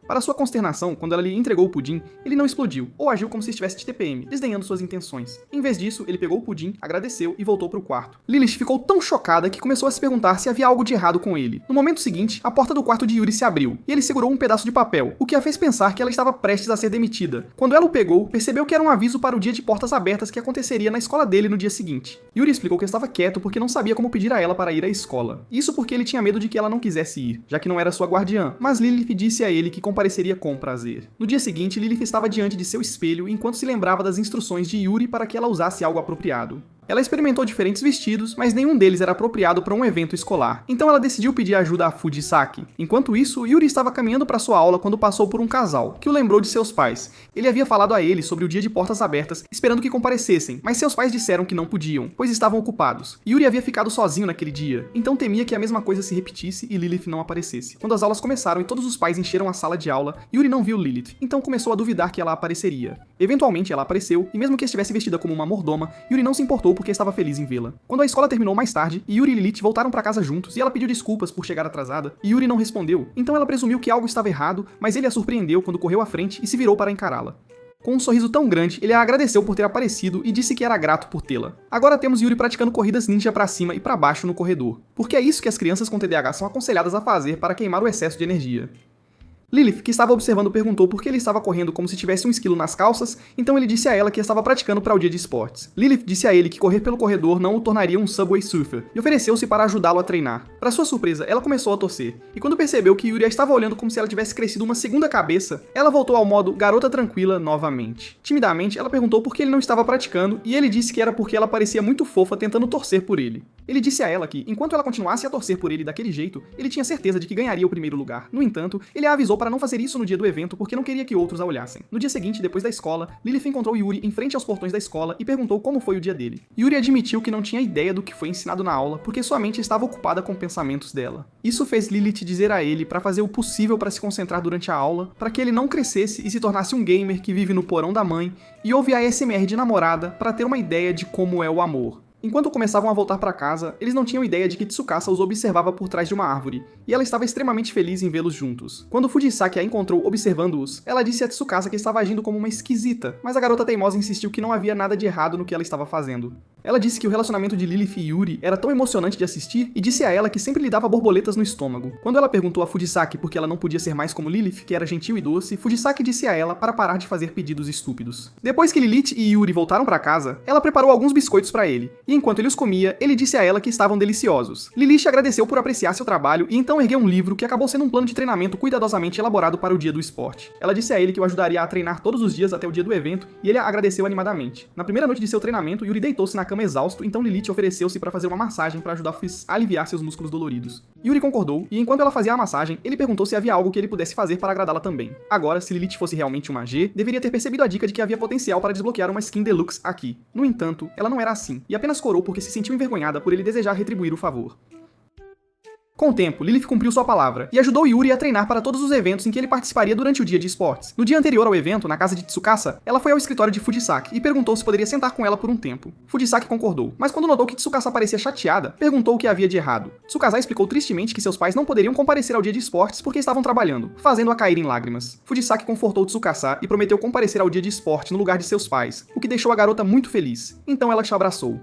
Para sua consternação, quando ela lhe entregou o pudim, ele não explodiu, ou agiu como se estivesse de TPM, desdenhando suas intenções. Em vez disso, ele pegou o pudim, agradeceu e voltou para o quarto. Lilith ficou tão chocada que começou a se perguntar se havia algo de errado com ele. No momento seguinte, a porta do quarto de Yuri se abriu, e ele segurou um pedaço de papel, o que a fez pensar que ela estava prestes a ser demitida. Quando ela o pegou, percebeu que era um aviso para o dia de portas abertas que aconteceria na escola dele no dia seguinte. Yuri explicou que estava quieto porque não sabia como pedir a ela para ir à escola. Isso porque ele tinha medo de que ela não quisesse ir, já que não era sua guardiã, mas Lilith disse a ele que compareceria com prazer. No dia seguinte, Lilith estava diante de seu espelho enquanto se lembrava das instruções de Yuri para que ela usasse algo apropriado. Ela experimentou diferentes vestidos, mas nenhum deles era apropriado para um evento escolar, então ela decidiu pedir ajuda a Fujisaki. Enquanto isso, Yuri estava caminhando para sua aula quando passou por um casal, que o lembrou de seus pais. Ele havia falado a ele sobre o dia de portas abertas, esperando que comparecessem, mas seus pais disseram que não podiam, pois estavam ocupados. Yuri havia ficado sozinho naquele dia, então temia que a mesma coisa se repetisse e Lilith não aparecesse. Quando as aulas começaram e todos os pais encheram a sala de aula, Yuri não viu Lilith, então começou a duvidar que ela apareceria. Eventualmente ela apareceu, e mesmo que estivesse vestida como uma mordoma, Yuri não se importou porque estava feliz em vê-la. Quando a escola terminou mais tarde, Yuri e Lilith voltaram para casa juntos e ela pediu desculpas por chegar atrasada, e Yuri não respondeu, então ela presumiu que algo estava errado, mas ele a surpreendeu quando correu à frente e se virou para encará-la. Com um sorriso tão grande, ele a agradeceu por ter aparecido e disse que era grato por tê-la. Agora temos Yuri praticando corridas ninja para cima e para baixo no corredor, porque é isso que as crianças com TDAH são aconselhadas a fazer para queimar o excesso de energia. Lilith, que estava observando, perguntou por que ele estava correndo como se tivesse um esquilo nas calças, então ele disse a ela que estava praticando para o dia de esportes. Lilith disse a ele que correr pelo corredor não o tornaria um Subway Surfer, e ofereceu-se para ajudá-lo a treinar. Para sua surpresa, ela começou a torcer, e quando percebeu que Yuri a estava olhando como se ela tivesse crescido uma segunda cabeça, ela voltou ao modo garota tranquila novamente. Timidamente, ela perguntou por que ele não estava praticando, e ele disse que era porque ela parecia muito fofa tentando torcer por ele. Ele disse a ela que, enquanto ela continuasse a torcer por ele daquele jeito, ele tinha certeza de que ganharia o primeiro lugar. No entanto, ele a avisou para não fazer isso no dia do evento porque não queria que outros a olhassem. No dia seguinte, depois da escola, Lilith encontrou Yuri em frente aos portões da escola e perguntou como foi o dia dele. Yuri admitiu que não tinha ideia do que foi ensinado na aula porque sua mente estava ocupada com pensamentos dela. Isso fez Lilith dizer a ele para fazer o possível para se concentrar durante a aula, para que ele não crescesse e se tornasse um gamer que vive no porão da mãe e ouve a ASMR de namorada para ter uma ideia de como é o amor. Enquanto começavam a voltar para casa, eles não tinham ideia de que Tsukasa os observava por trás de uma árvore, e ela estava extremamente feliz em vê-los juntos. Quando Fujisaki a encontrou observando-os, ela disse a Tsukasa que estava agindo como uma esquisita, mas a garota teimosa insistiu que não havia nada de errado no que ela estava fazendo. Ela disse que o relacionamento de Lilith e Yuri era tão emocionante de assistir e disse a ela que sempre lhe dava borboletas no estômago. Quando ela perguntou a Fujisaki por que ela não podia ser mais como Lilith, que era gentil e doce, Fujisaki disse a ela para parar de fazer pedidos estúpidos. Depois que Lilith e Yuri voltaram para casa, ela preparou alguns biscoitos para ele, e enquanto ele os comia, ele disse a ela que estavam deliciosos. Lilith agradeceu por apreciar seu trabalho e então ergueu um livro que acabou sendo um plano de treinamento cuidadosamente elaborado para o dia do esporte. Ela disse a ele que o ajudaria a treinar todos os dias até o dia do evento, e ele agradeceu animadamente. Na primeira noite de seu treinamento, Yuri deitou-se na cama exausto, então Lilith ofereceu-se para fazer uma massagem para ajudar a aliviar seus músculos doloridos. Yuri concordou, e enquanto ela fazia a massagem, ele perguntou se havia algo que ele pudesse fazer para agradá-la também. Agora, se Lilith fosse realmente uma G, deveria ter percebido a dica de que havia potencial para desbloquear uma skin deluxe aqui. No entanto, ela não era assim, e apenas corou porque se sentiu envergonhada por ele desejar retribuir o favor. Com o tempo, Lilith cumpriu sua palavra e ajudou Yuri a treinar para todos os eventos em que ele participaria durante o dia de esportes. No dia anterior ao evento, na casa de Tsukasa, ela foi ao escritório de Fujisaki e perguntou se poderia sentar com ela por um tempo. Fujisaki concordou, mas quando notou que Tsukasa parecia chateada, perguntou o que havia de errado. Tsukasa explicou tristemente que seus pais não poderiam comparecer ao dia de esportes porque estavam trabalhando, fazendo-a cair em lágrimas. Fujisaki confortou Tsukasa e prometeu comparecer ao dia de esporte no lugar de seus pais, o que deixou a garota muito feliz. Então ela te abraçou.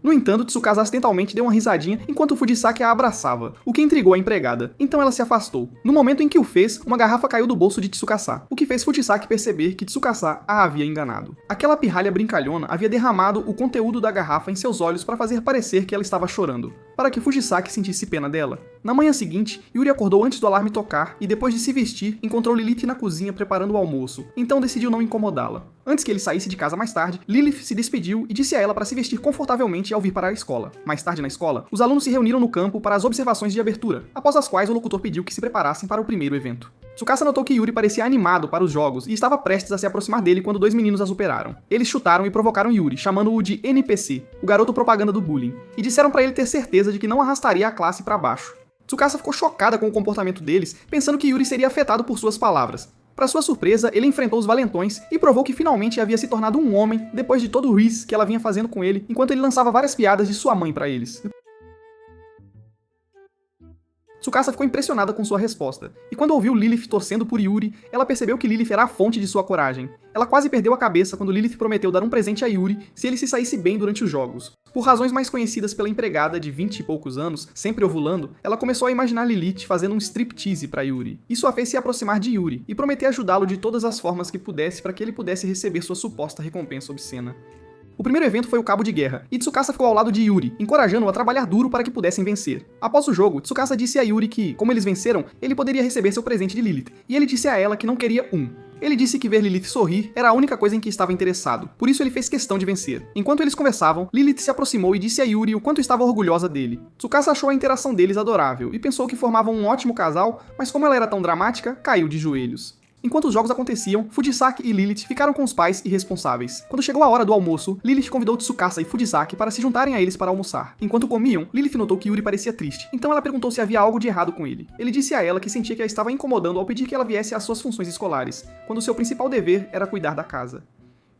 No entanto, Tsukasa acidentalmente deu uma risadinha enquanto Fujisaki a abraçava, o que intrigou a empregada. Então ela se afastou. No momento em que o fez, uma garrafa caiu do bolso de Tsukasa, o que fez Fujisaki perceber que Tsukasa a havia enganado. Aquela pirralha brincalhona havia derramado o conteúdo da garrafa em seus olhos para fazer parecer que ela estava chorando, para que Fujisaki sentisse pena dela. Na manhã seguinte, Yuri acordou antes do alarme tocar e depois de se vestir, encontrou Lilith na cozinha preparando o almoço, então decidiu não incomodá-la. Antes que ele saísse de casa mais tarde, Lilith se despediu e disse a ela para se vestir confortavelmente ao vir para a escola. Mais tarde na escola, os alunos se reuniram no campo para as observações de abertura, após as quais o locutor pediu que se preparassem para o primeiro evento. Tsukasa notou que Yuri parecia animado para os jogos e estava prestes a se aproximar dele quando dois meninos a superaram. Eles chutaram e provocaram Yuri, chamando-o de NPC, o garoto propaganda do bullying, e disseram para ele ter certeza de que não arrastaria a classe para baixo. Tsukasa ficou chocada com o comportamento deles, pensando que Yuri seria afetado por suas palavras. Para sua surpresa, ele enfrentou os valentões e provou que finalmente havia se tornado um homem depois de todo o riz que ela vinha fazendo com ele, enquanto ele lançava várias piadas de sua mãe para eles. Tsukasa ficou impressionada com sua resposta, e quando ouviu Lilith torcendo por Yuri, ela percebeu que Lilith era a fonte de sua coragem. Ela quase perdeu a cabeça quando Lilith prometeu dar um presente a Yuri se ele se saísse bem durante os jogos. Por razões mais conhecidas pela empregada de 20 e poucos anos, sempre ovulando, ela começou a imaginar Lilith fazendo um striptease para Yuri. Isso a fez se aproximar de Yuri e prometer ajudá-lo de todas as formas que pudesse para que ele pudesse receber sua suposta recompensa obscena. O primeiro evento foi o Cabo de Guerra, e Tsukasa ficou ao lado de Yuri, encorajando-o a trabalhar duro para que pudessem vencer. Após o jogo, Tsukasa disse a Yuri que, como eles venceram, ele poderia receber seu presente de Lilith, e ele disse a ela que não queria um. Ele disse que ver Lilith sorrir era a única coisa em que estava interessado, por isso ele fez questão de vencer. Enquanto eles conversavam, Lilith se aproximou e disse a Yuri o quanto estava orgulhosa dele. Tsukasa achou a interação deles adorável, e pensou que formavam um ótimo casal, mas como ela era tão dramática, caiu de joelhos. Enquanto os jogos aconteciam, Fujisaki e Lilith ficaram com os pais irresponsáveis. Quando chegou a hora do almoço, Lilith convidou Tsukasa e Fujisaki para se juntarem a eles para almoçar. Enquanto comiam, Lilith notou que Yuri parecia triste, então ela perguntou se havia algo de errado com ele. Ele disse a ela que sentia que a estava incomodando ao pedir que ela viesse às suas funções escolares, quando seu principal dever era cuidar da casa.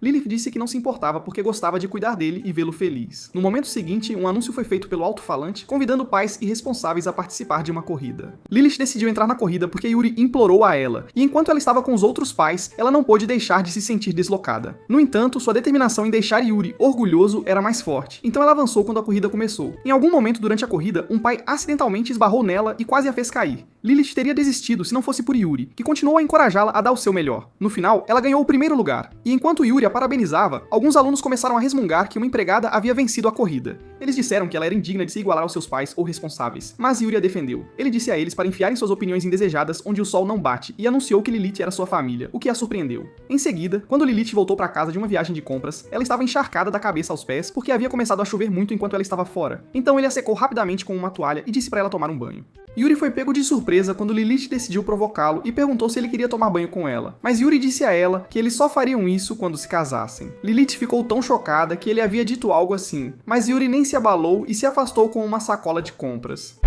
Lilith disse que não se importava porque gostava de cuidar dele e vê-lo feliz. No momento seguinte, um anúncio foi feito pelo alto-falante, convidando pais irresponsáveis a participar de uma corrida. Lilith decidiu entrar na corrida porque Yuri implorou a ela, e enquanto ela estava com os outros pais, ela não pôde deixar de se sentir deslocada. No entanto, sua determinação em deixar Yuri orgulhoso era mais forte, então ela avançou quando a corrida começou. Em algum momento durante a corrida, um pai acidentalmente esbarrou nela e quase a fez cair. Lilith teria desistido se não fosse por Yuri, que continuou a encorajá-la a dar o seu melhor. No final, ela ganhou o primeiro lugar, e enquanto Yuri a parabenizava, alguns alunos começaram a resmungar que uma empregada havia vencido a corrida. Eles disseram que ela era indigna de se igualar aos seus pais ou responsáveis, mas Yuri a defendeu. Ele disse a eles para enfiarem suas opiniões indesejadas onde o sol não bate e anunciou que Lilith era sua família, o que a surpreendeu. Em seguida, quando Lilith voltou para casa de uma viagem de compras, ela estava encharcada da cabeça aos pés porque havia começado a chover muito enquanto ela estava fora. Então ele a secou rapidamente com uma toalha e disse para ela tomar um banho. Yuri foi pego de surpresa quando Lilith decidiu provocá-lo e perguntou se ele queria tomar banho com ela, mas Yuri disse a ela que eles só fariam isso quando se casassem. Lilith ficou tão chocada que ele havia dito algo assim, mas Yuri nem se abalou e se afastou com uma sacola de compras.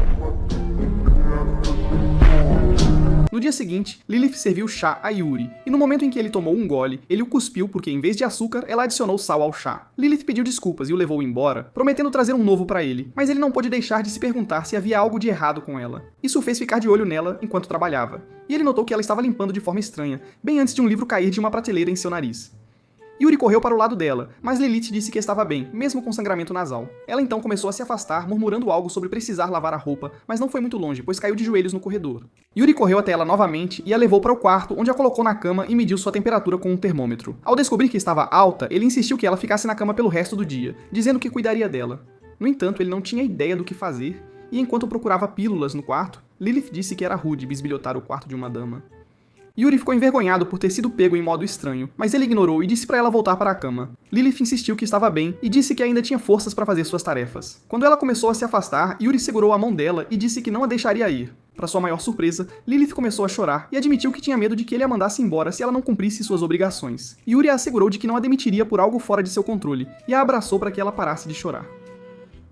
No dia seguinte, Lilith serviu chá a Yuri, e no momento em que ele tomou um gole, ele o cuspiu porque em vez de açúcar, ela adicionou sal ao chá. Lilith pediu desculpas e o levou embora, prometendo trazer um novo para ele, mas ele não pôde deixar de se perguntar se havia algo de errado com ela. Isso o fez ficar de olho nela enquanto trabalhava, e ele notou que ela estava limpando de forma estranha, bem antes de um livro cair de uma prateleira em seu nariz. Yuri correu para o lado dela, mas Lilith disse que estava bem, mesmo com sangramento nasal. Ela então começou a se afastar, murmurando algo sobre precisar lavar a roupa, mas não foi muito longe, pois caiu de joelhos no corredor. Yuri correu até ela novamente e a levou para o quarto, onde a colocou na cama e mediu sua temperatura com um termômetro. Ao descobrir que estava alta, ele insistiu que ela ficasse na cama pelo resto do dia, dizendo que cuidaria dela. No entanto, ele não tinha ideia do que fazer, e enquanto procurava pílulas no quarto, Lilith disse que era rude bisbilhotar o quarto de uma dama. Yuri ficou envergonhado por ter sido pego em modo estranho, mas ele ignorou e disse para ela voltar para a cama. Lilith insistiu que estava bem e disse que ainda tinha forças para fazer suas tarefas. Quando ela começou a se afastar, Yuri segurou a mão dela e disse que não a deixaria ir. Para sua maior surpresa, Lilith começou a chorar e admitiu que tinha medo de que ele a mandasse embora se ela não cumprisse suas obrigações. Yuri a assegurou de que não a demitiria por algo fora de seu controle e a abraçou para que ela parasse de chorar.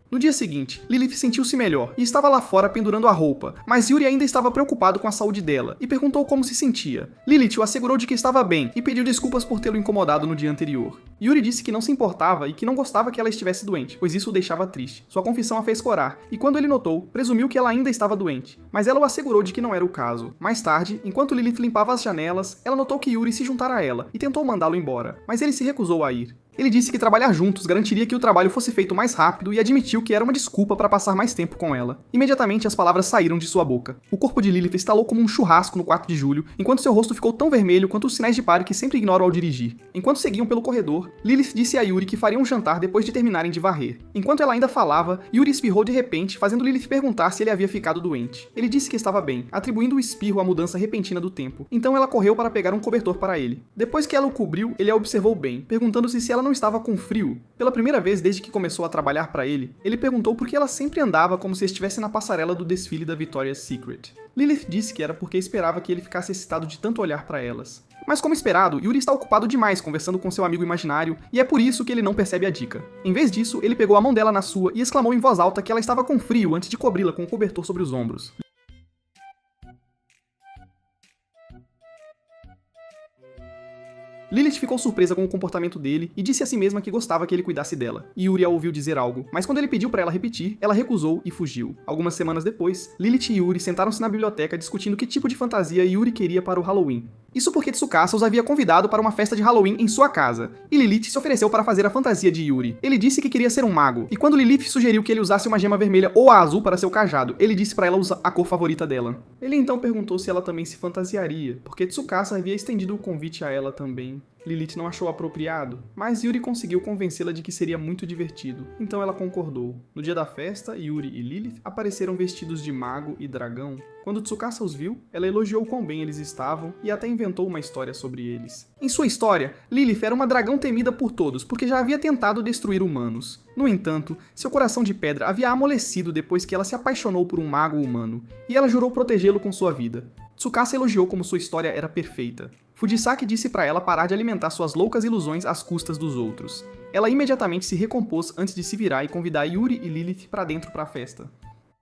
No dia seguinte, Lilith sentiu-se melhor e estava lá fora pendurando a roupa, mas Yuri ainda estava preocupado com a saúde dela e perguntou como se sentia. Lilith o assegurou de que estava bem e pediu desculpas por tê-lo incomodado no dia anterior. Yuri disse que não se importava e que não gostava que ela estivesse doente, pois isso o deixava triste. Sua confissão a fez corar, e quando ele notou, presumiu que ela ainda estava doente, mas ela o assegurou de que não era o caso. Mais tarde, enquanto Lilith limpava as janelas, ela notou que Yuri se juntara a ela e tentou mandá-lo embora, mas ele se recusou a ir. Ele disse que trabalhar juntos garantiria que o trabalho fosse feito mais rápido e admitiu que era uma desculpa para passar mais tempo com ela. Imediatamente as palavras saíram de sua boca. O corpo de Lilith estalou como um churrasco no 4 de julho, enquanto seu rosto ficou tão vermelho quanto os sinais de pare que sempre ignoro ao dirigir. Enquanto seguiam pelo corredor, Lilith disse a Yuri que fariam um jantar depois de terminarem de varrer. Enquanto ela ainda falava, Yuri espirrou de repente, fazendo Lilith perguntar se ele havia ficado doente. Ele disse que estava bem, atribuindo o espirro à mudança repentina do tempo. Então ela correu para pegar um cobertor para ele. Depois que ela o cobriu, ele a observou bem, perguntando-se se ela não estava com frio. Pela primeira vez desde que começou a trabalhar para ele, ele perguntou por que ela sempre andava como se estivesse na passarela do desfile da Victoria's Secret. Lilith disse que era porque esperava que ele ficasse excitado de tanto olhar para elas. Mas como esperado, Yuri está ocupado demais conversando com seu amigo imaginário, e é por isso que ele não percebe a dica. Em vez disso, ele pegou a mão dela na sua e exclamou em voz alta que ela estava com frio antes de cobri-la com o cobertor sobre os ombros. Lilith ficou surpresa com o comportamento dele e disse a si mesma que gostava que ele cuidasse dela. Yuri a ouviu dizer algo, mas quando ele pediu para ela repetir, ela recusou e fugiu. Algumas semanas depois, Lilith e Yuri sentaram-se na biblioteca discutindo que tipo de fantasia Yuri queria para o Halloween. Isso porque Tsukasa os havia convidado para uma festa de Halloween em sua casa, e Lilith se ofereceu para fazer a fantasia de Yuri. Ele disse que queria ser um mago, e quando Lilith sugeriu que ele usasse uma gema vermelha ou a azul para seu cajado, ele disse para ela usar a cor favorita dela. Ele então perguntou se ela também se fantasiaria, porque Tsukasa havia estendido o convite a ela também. Lilith não achou apropriado, mas Yuri conseguiu convencê-la de que seria muito divertido, então ela concordou. No dia da festa, Yuri e Lilith apareceram vestidos de mago e dragão. Quando Tsukasa os viu, ela elogiou quão bem eles estavam e até inventou uma história sobre eles. Em sua história, Lilith era uma dragão temida por todos, porque já havia tentado destruir humanos. No entanto, seu coração de pedra havia amolecido depois que ela se apaixonou por um mago humano, e ela jurou protegê-lo com sua vida. Tsukasa elogiou como sua história era perfeita. Fujisaki disse para ela parar de alimentar suas loucas ilusões às custas dos outros. Ela imediatamente se recompôs antes de se virar e convidar Yuri e Lilith para dentro para a festa.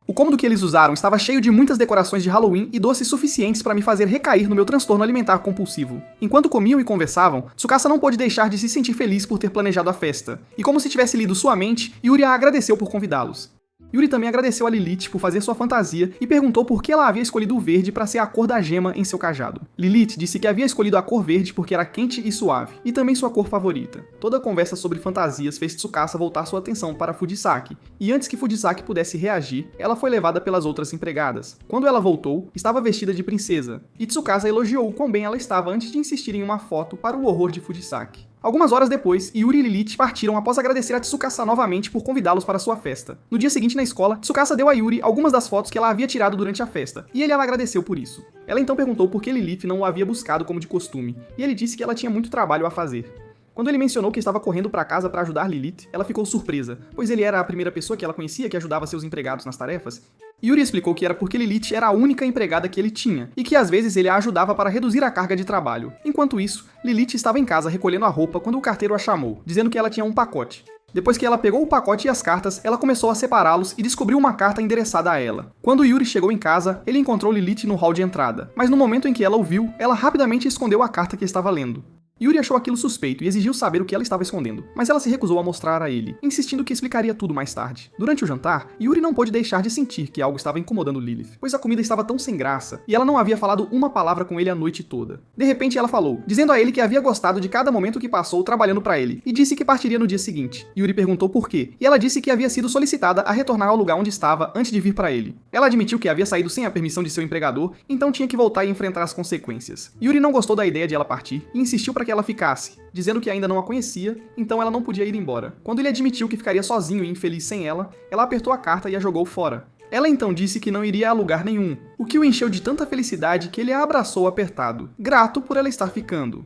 O cômodo que eles usaram estava cheio de muitas decorações de Halloween e doces suficientes para me fazer recair no meu transtorno alimentar compulsivo. Enquanto comiam e conversavam, Tsukasa não pôde deixar de se sentir feliz por ter planejado a festa. E como se tivesse lido sua mente, Yuri a agradeceu por convidá-los. Yuri também agradeceu a Lilith por fazer sua fantasia e perguntou por que ela havia escolhido o verde para ser a cor da gema em seu cajado. Lilith disse que havia escolhido a cor verde porque era quente e suave, e também sua cor favorita. Toda a conversa sobre fantasias fez Tsukasa voltar sua atenção para Fujisaki, e antes que Fujisaki pudesse reagir, ela foi levada pelas outras empregadas. Quando ela voltou, estava vestida de princesa, e Tsukasa elogiou quão bem ela estava antes de insistir em uma foto para o horror de Fujisaki. Algumas horas depois, Yuri e Lilith partiram após agradecer a Tsukasa novamente por convidá-los para sua festa. No dia seguinte na escola, Tsukasa deu a Yuri algumas das fotos que ela havia tirado durante a festa, e ele a agradeceu por isso. Ela então perguntou por que Lilith não o havia buscado como de costume, e ele disse que ela tinha muito trabalho a fazer. Quando ele mencionou que estava correndo para casa para ajudar Lilith, ela ficou surpresa, pois ele era a primeira pessoa que ela conhecia que ajudava seus empregados nas tarefas. Yuri explicou que era porque Lilith era a única empregada que ele tinha, e que às vezes ele a ajudava para reduzir a carga de trabalho. Enquanto isso, Lilith estava em casa recolhendo a roupa quando o carteiro a chamou, dizendo que ela tinha um pacote. Depois que ela pegou o pacote e as cartas, ela começou a separá-los e descobriu uma carta endereçada a ela. Quando Yuri chegou em casa, ele encontrou Lilith no hall de entrada, mas no momento em que ela o viu, ela rapidamente escondeu a carta que estava lendo. Yuri achou aquilo suspeito e exigiu saber o que ela estava escondendo, mas ela se recusou a mostrar a ele, insistindo que explicaria tudo mais tarde. Durante o jantar, Yuri não pôde deixar de sentir que algo estava incomodando Lilith, pois a comida estava tão sem graça, e ela não havia falado uma palavra com ele a noite toda. De repente ela falou, dizendo a ele que havia gostado de cada momento que passou trabalhando para ele, e disse que partiria no dia seguinte. Yuri perguntou por quê, e ela disse que havia sido solicitada a retornar ao lugar onde estava antes de vir para ele. Ela admitiu que havia saído sem a permissão de seu empregador, então tinha que voltar e enfrentar as consequências. Yuri não gostou da ideia de ela partir, e insistiu para que ela ficasse, dizendo que ainda não a conhecia, então ela não podia ir embora. Quando ele admitiu que ficaria sozinho e infeliz sem ela, ela apertou a carta e a jogou fora. Ela então disse que não iria a lugar nenhum, o que o encheu de tanta felicidade que ele a abraçou apertado, grato por ela estar ficando.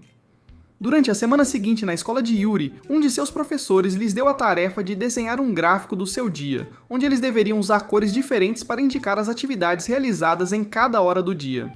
Durante a semana seguinte na escola de Yuri, um de seus professores lhes deu a tarefa de desenhar um gráfico do seu dia, onde eles deveriam usar cores diferentes para indicar as atividades realizadas em cada hora do dia.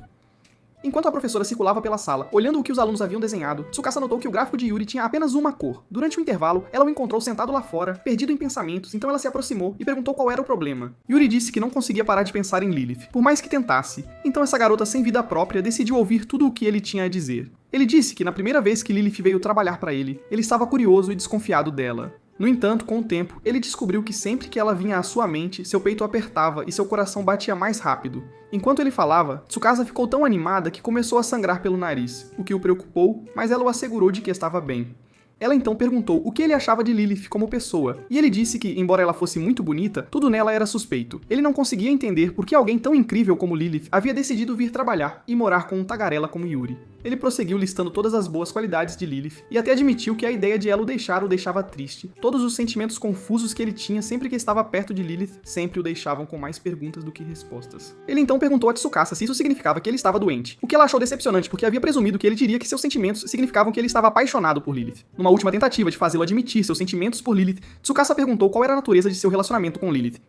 Enquanto a professora circulava pela sala, olhando o que os alunos haviam desenhado, Tsukasa notou que o gráfico de Yuri tinha apenas uma cor. Durante o intervalo, ela o encontrou sentado lá fora, perdido em pensamentos, então ela se aproximou e perguntou qual era o problema. Yuri disse que não conseguia parar de pensar em Lilith, por mais que tentasse. Então essa garota sem vida própria decidiu ouvir tudo o que ele tinha a dizer. Ele disse que na primeira vez que Lilith veio trabalhar para ele estava curioso e desconfiado dela. No entanto, com o tempo, ele descobriu que sempre que ela vinha à sua mente, seu peito apertava e seu coração batia mais rápido. Enquanto ele falava, Tsukasa ficou tão animada que começou a sangrar pelo nariz, o que o preocupou, mas ela o assegurou de que estava bem. Ela então perguntou o que ele achava de Lilith como pessoa, e ele disse que, embora ela fosse muito bonita, tudo nela era suspeito. Ele não conseguia entender por que alguém tão incrível como Lilith havia decidido vir trabalhar e morar com um tagarela como Yuri. Ele prosseguiu listando todas as boas qualidades de Lilith, e até admitiu que a ideia de ela o deixava triste. Todos os sentimentos confusos que ele tinha sempre que estava perto de Lilith sempre o deixavam com mais perguntas do que respostas. Ele então perguntou a Tsukasa se isso significava que ele estava doente, o que ela achou decepcionante porque havia presumido que ele diria que seus sentimentos significavam que ele estava apaixonado por Lilith. Numa última tentativa de fazê-lo admitir seus sentimentos por Lilith, Tsukasa perguntou qual era a natureza de seu relacionamento com Lilith.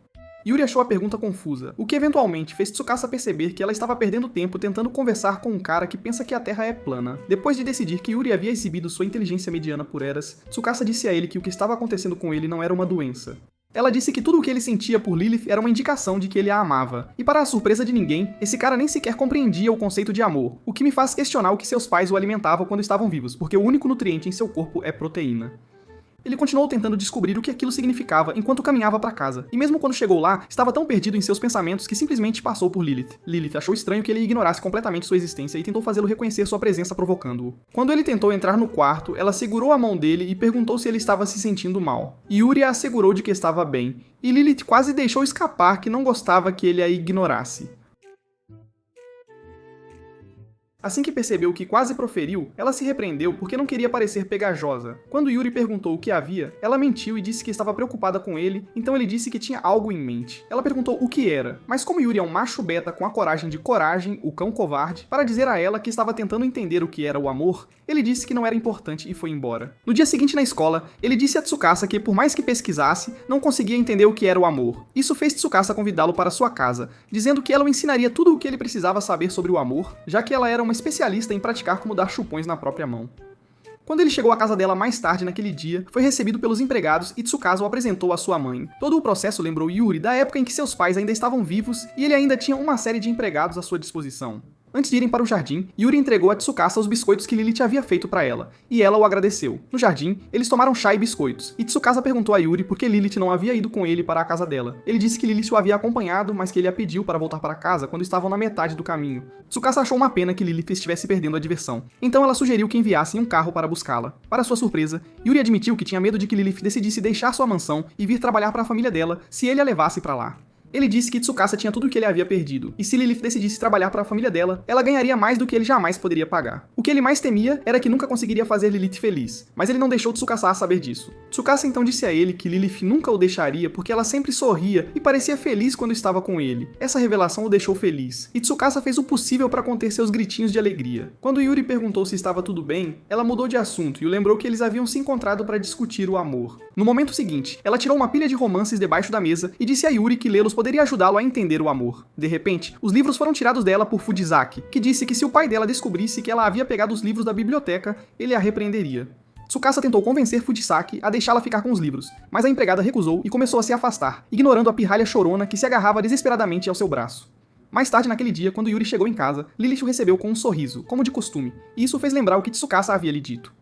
Yuri achou a pergunta confusa, o que eventualmente fez Tsukasa perceber que ela estava perdendo tempo tentando conversar com um cara que pensa que a Terra é plana. Depois de decidir que Yuri havia exibido sua inteligência mediana por eras, Tsukasa disse a ele que o que estava acontecendo com ele não era uma doença. Ela disse que tudo o que ele sentia por Lilith era uma indicação de que ele a amava. E para a surpresa de ninguém, esse cara nem sequer compreendia o conceito de amor, o que me faz questionar o que seus pais o alimentavam quando estavam vivos, porque o único nutriente em seu corpo é proteína. Ele continuou tentando descobrir o que aquilo significava enquanto caminhava para casa, e mesmo quando chegou lá, estava tão perdido em seus pensamentos que simplesmente passou por Lilith. Lilith achou estranho que ele ignorasse completamente sua existência e tentou fazê-lo reconhecer sua presença provocando-o. Quando ele tentou entrar no quarto, ela segurou a mão dele e perguntou se ele estava se sentindo mal. Yuri a assegurou de que estava bem, e Lilith quase deixou escapar que não gostava que ele a ignorasse. Assim que percebeu o que quase proferiu, ela se repreendeu porque não queria parecer pegajosa. Quando Yuri perguntou o que havia, ela mentiu e disse que estava preocupada com ele, então ele disse que tinha algo em mente. Ela perguntou o que era, mas como Yuri é um macho beta com a coragem de Coragem, o cão covarde, para dizer a ela que estava tentando entender o que era o amor, ele disse que não era importante e foi embora. No dia seguinte na escola, ele disse a Tsukasa que, por mais que pesquisasse, não conseguia entender o que era o amor. Isso fez Tsukasa convidá-lo para sua casa, dizendo que ela o ensinaria tudo o que ele precisava saber sobre o amor, já que ela era uma especialista em praticar como dar chupões na própria mão. Quando ele chegou à casa dela mais tarde naquele dia, foi recebido pelos empregados e Tsukasa o apresentou à sua mãe. Todo o processo lembrou Yuri da época em que seus pais ainda estavam vivos e ele ainda tinha uma série de empregados à sua disposição. Antes de irem para o jardim, Yuri entregou a Tsukasa os biscoitos que Lilith havia feito para ela, e ela o agradeceu. No jardim, eles tomaram chá e biscoitos, e Tsukasa perguntou a Yuri por que Lilith não havia ido com ele para a casa dela. Ele disse que Lilith o havia acompanhado, mas que ele a pediu para voltar para casa quando estavam na metade do caminho. Tsukasa achou uma pena que Lilith estivesse perdendo a diversão, então ela sugeriu que enviassem um carro para buscá-la. Para sua surpresa, Yuri admitiu que tinha medo de que Lilith decidisse deixar sua mansão e vir trabalhar para a família dela se ele a levasse para lá. Ele disse que Tsukasa tinha tudo o que ele havia perdido, e se Lilith decidisse trabalhar para a família dela, ela ganharia mais do que ele jamais poderia pagar. O que ele mais temia era que nunca conseguiria fazer Lilith feliz, mas ele não deixou Tsukasa saber disso. Tsukasa então disse a ele que Lilith nunca o deixaria porque ela sempre sorria e parecia feliz quando estava com ele. Essa revelação o deixou feliz, e Tsukasa fez o possível para conter seus gritinhos de alegria. Quando Yuri perguntou se estava tudo bem, ela mudou de assunto e o lembrou que eles haviam se encontrado para discutir o amor. No momento seguinte, ela tirou uma pilha de romances debaixo da mesa e disse a Yuri que lê-los poderia ajudá-lo a entender o amor. De repente, os livros foram tirados dela por Fujisaki, que disse que se o pai dela descobrisse que ela havia pegado os livros da biblioteca, ele a repreenderia. Tsukasa tentou convencer Fujisaki a deixá-la ficar com os livros, mas a empregada recusou e começou a se afastar, ignorando a pirralha chorona que se agarrava desesperadamente ao seu braço. Mais tarde naquele dia, quando Yuri chegou em casa, Lilith o recebeu com um sorriso, como de costume, e isso fez lembrar o que Tsukasa havia lhe dito.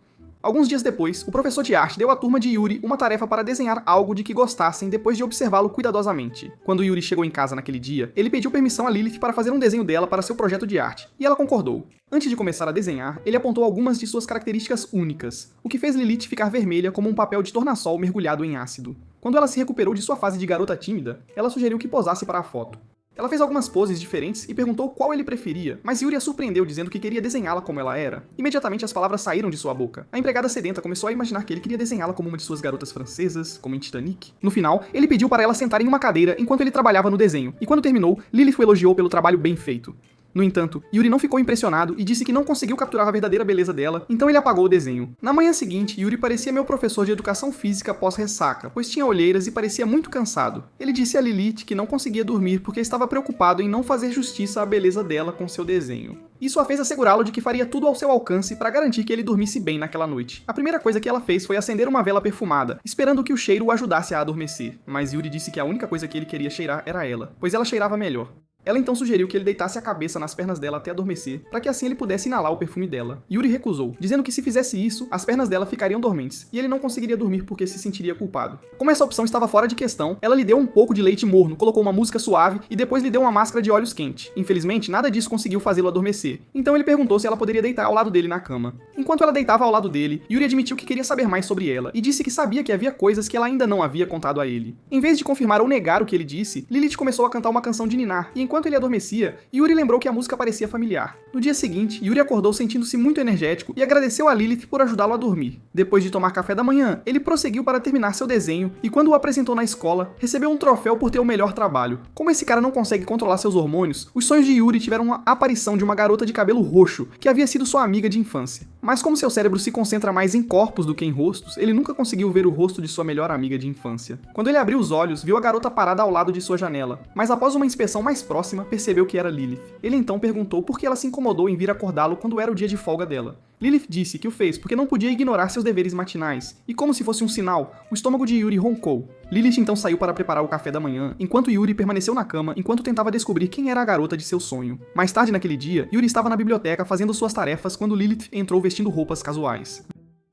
Alguns dias depois, o professor de arte deu à turma de Yuri uma tarefa para desenhar algo de que gostassem depois de observá-lo cuidadosamente. Quando Yuri chegou em casa naquele dia, ele pediu permissão a Lilith para fazer um desenho dela para seu projeto de arte, e ela concordou. Antes de começar a desenhar, ele apontou algumas de suas características únicas, o que fez Lilith ficar vermelha como um papel de tornassol mergulhado em ácido. Quando ela se recuperou de sua fase de garota tímida, ela sugeriu que posasse para a foto. Ela fez algumas poses diferentes e perguntou qual ele preferia, mas Yuri a surpreendeu dizendo que queria desenhá-la como ela era. Imediatamente as palavras saíram de sua boca. A empregada sedenta começou a imaginar que ele queria desenhá-la como uma de suas garotas francesas, como em Titanic. No final, ele pediu para ela sentar em uma cadeira enquanto ele trabalhava no desenho, e quando terminou, Lilith o elogiou pelo trabalho bem feito. No entanto, Yuri não ficou impressionado e disse que não conseguiu capturar a verdadeira beleza dela, então ele apagou o desenho. Na manhã seguinte, Yuri parecia meu professor de educação física pós-ressaca, pois tinha olheiras e parecia muito cansado. Ele disse a Lilith que não conseguia dormir porque estava preocupado em não fazer justiça à beleza dela com seu desenho. Isso a fez assegurá-lo de que faria tudo ao seu alcance para garantir que ele dormisse bem naquela noite. A primeira coisa que ela fez foi acender uma vela perfumada, esperando que o cheiro o ajudasse a adormecer. Mas Yuri disse que a única coisa que ele queria cheirar era ela, pois ela cheirava melhor. Ela então sugeriu que ele deitasse a cabeça nas pernas dela até adormecer, para que assim ele pudesse inalar o perfume dela. Yuri recusou, dizendo que se fizesse isso, as pernas dela ficariam dormentes, e ele não conseguiria dormir porque se sentiria culpado. Como essa opção estava fora de questão, ela lhe deu um pouco de leite morno, colocou uma música suave e depois lhe deu uma máscara de olhos quente. Infelizmente, nada disso conseguiu fazê-lo adormecer. Então ele perguntou se ela poderia deitar ao lado dele na cama. Enquanto ela deitava ao lado dele, Yuri admitiu que queria saber mais sobre ela, e disse que sabia que havia coisas que ela ainda não havia contado a ele. Em vez de confirmar ou negar o que ele disse, Lilith começou a cantar uma canção de ninar, e enquanto ele adormecia, Yuri lembrou que a música parecia familiar. No dia seguinte, Yuri acordou sentindo-se muito energético e agradeceu a Lilith por ajudá-lo a dormir. Depois de tomar café da manhã, ele prosseguiu para terminar seu desenho e quando o apresentou na escola, recebeu um troféu por ter o melhor trabalho. Como esse cara não consegue controlar seus hormônios, os sonhos de Yuri tiveram uma aparição de uma garota de cabelo roxo, que havia sido sua amiga de infância. Mas como seu cérebro se concentra mais em corpos do que em rostos, ele nunca conseguiu ver o rosto de sua melhor amiga de infância. Quando ele abriu os olhos, viu a garota parada ao lado de sua janela, mas após uma inspeção mais próxima, percebeu que era Lilith. Ele então perguntou por que ela se incomodou em vir acordá-lo quando era o dia de folga dela. Lilith disse que o fez porque não podia ignorar seus deveres matinais, e como se fosse um sinal, o estômago de Yuri roncou. Lilith então saiu para preparar o café da manhã, enquanto Yuri permaneceu na cama enquanto tentava descobrir quem era a garota de seu sonho. Mais tarde naquele dia, Yuri estava na biblioteca fazendo suas tarefas quando Lilith entrou vestindo roupas casuais.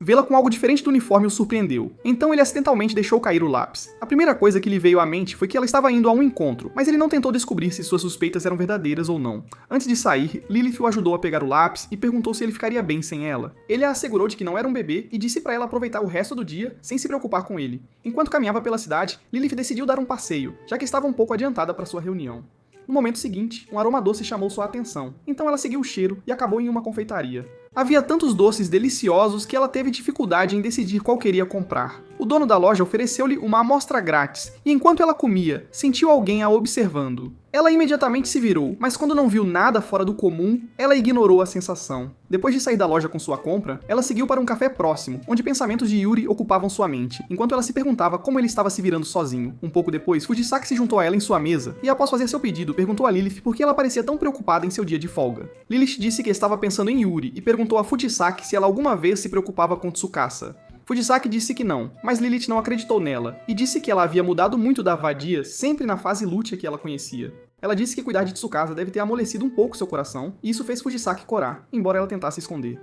Vê-la com algo diferente do uniforme o surpreendeu, então ele acidentalmente deixou cair o lápis. A primeira coisa que lhe veio à mente foi que ela estava indo a um encontro, mas ele não tentou descobrir se suas suspeitas eram verdadeiras ou não. Antes de sair, Lilith o ajudou a pegar o lápis e perguntou se ele ficaria bem sem ela. Ele a assegurou de que não era um bebê e disse para ela aproveitar o resto do dia sem se preocupar com ele. Enquanto caminhava pela cidade, Lilith decidiu dar um passeio, já que estava um pouco adiantada para sua reunião. No momento seguinte, um aroma doce chamou sua atenção, então ela seguiu o cheiro e acabou em uma confeitaria. Havia tantos doces deliciosos que ela teve dificuldade em decidir qual queria comprar. O dono da loja ofereceu-lhe uma amostra grátis, e enquanto ela comia, sentiu alguém a observando. Ela imediatamente se virou, mas quando não viu nada fora do comum, ela ignorou a sensação. Depois de sair da loja com sua compra, ela seguiu para um café próximo, onde pensamentos de Yuri ocupavam sua mente, enquanto ela se perguntava como ele estava se virando sozinho. Um pouco depois, Fujisaki se juntou a ela em sua mesa, e após fazer seu pedido, perguntou a Lilith por que ela parecia tão preocupada em seu dia de folga. Lilith disse que estava pensando em Yuri, e perguntou a Fujisaki se ela alguma vez se preocupava com Tsukasa. Fujisaki disse que não, mas Lilith não acreditou nela, e disse que ela havia mudado muito da vadia sempre na fase lútea que ela conhecia. Ela disse que cuidar de Tsukasa deve ter amolecido um pouco seu coração, e isso fez Fujisaki corar, embora ela tentasse esconder.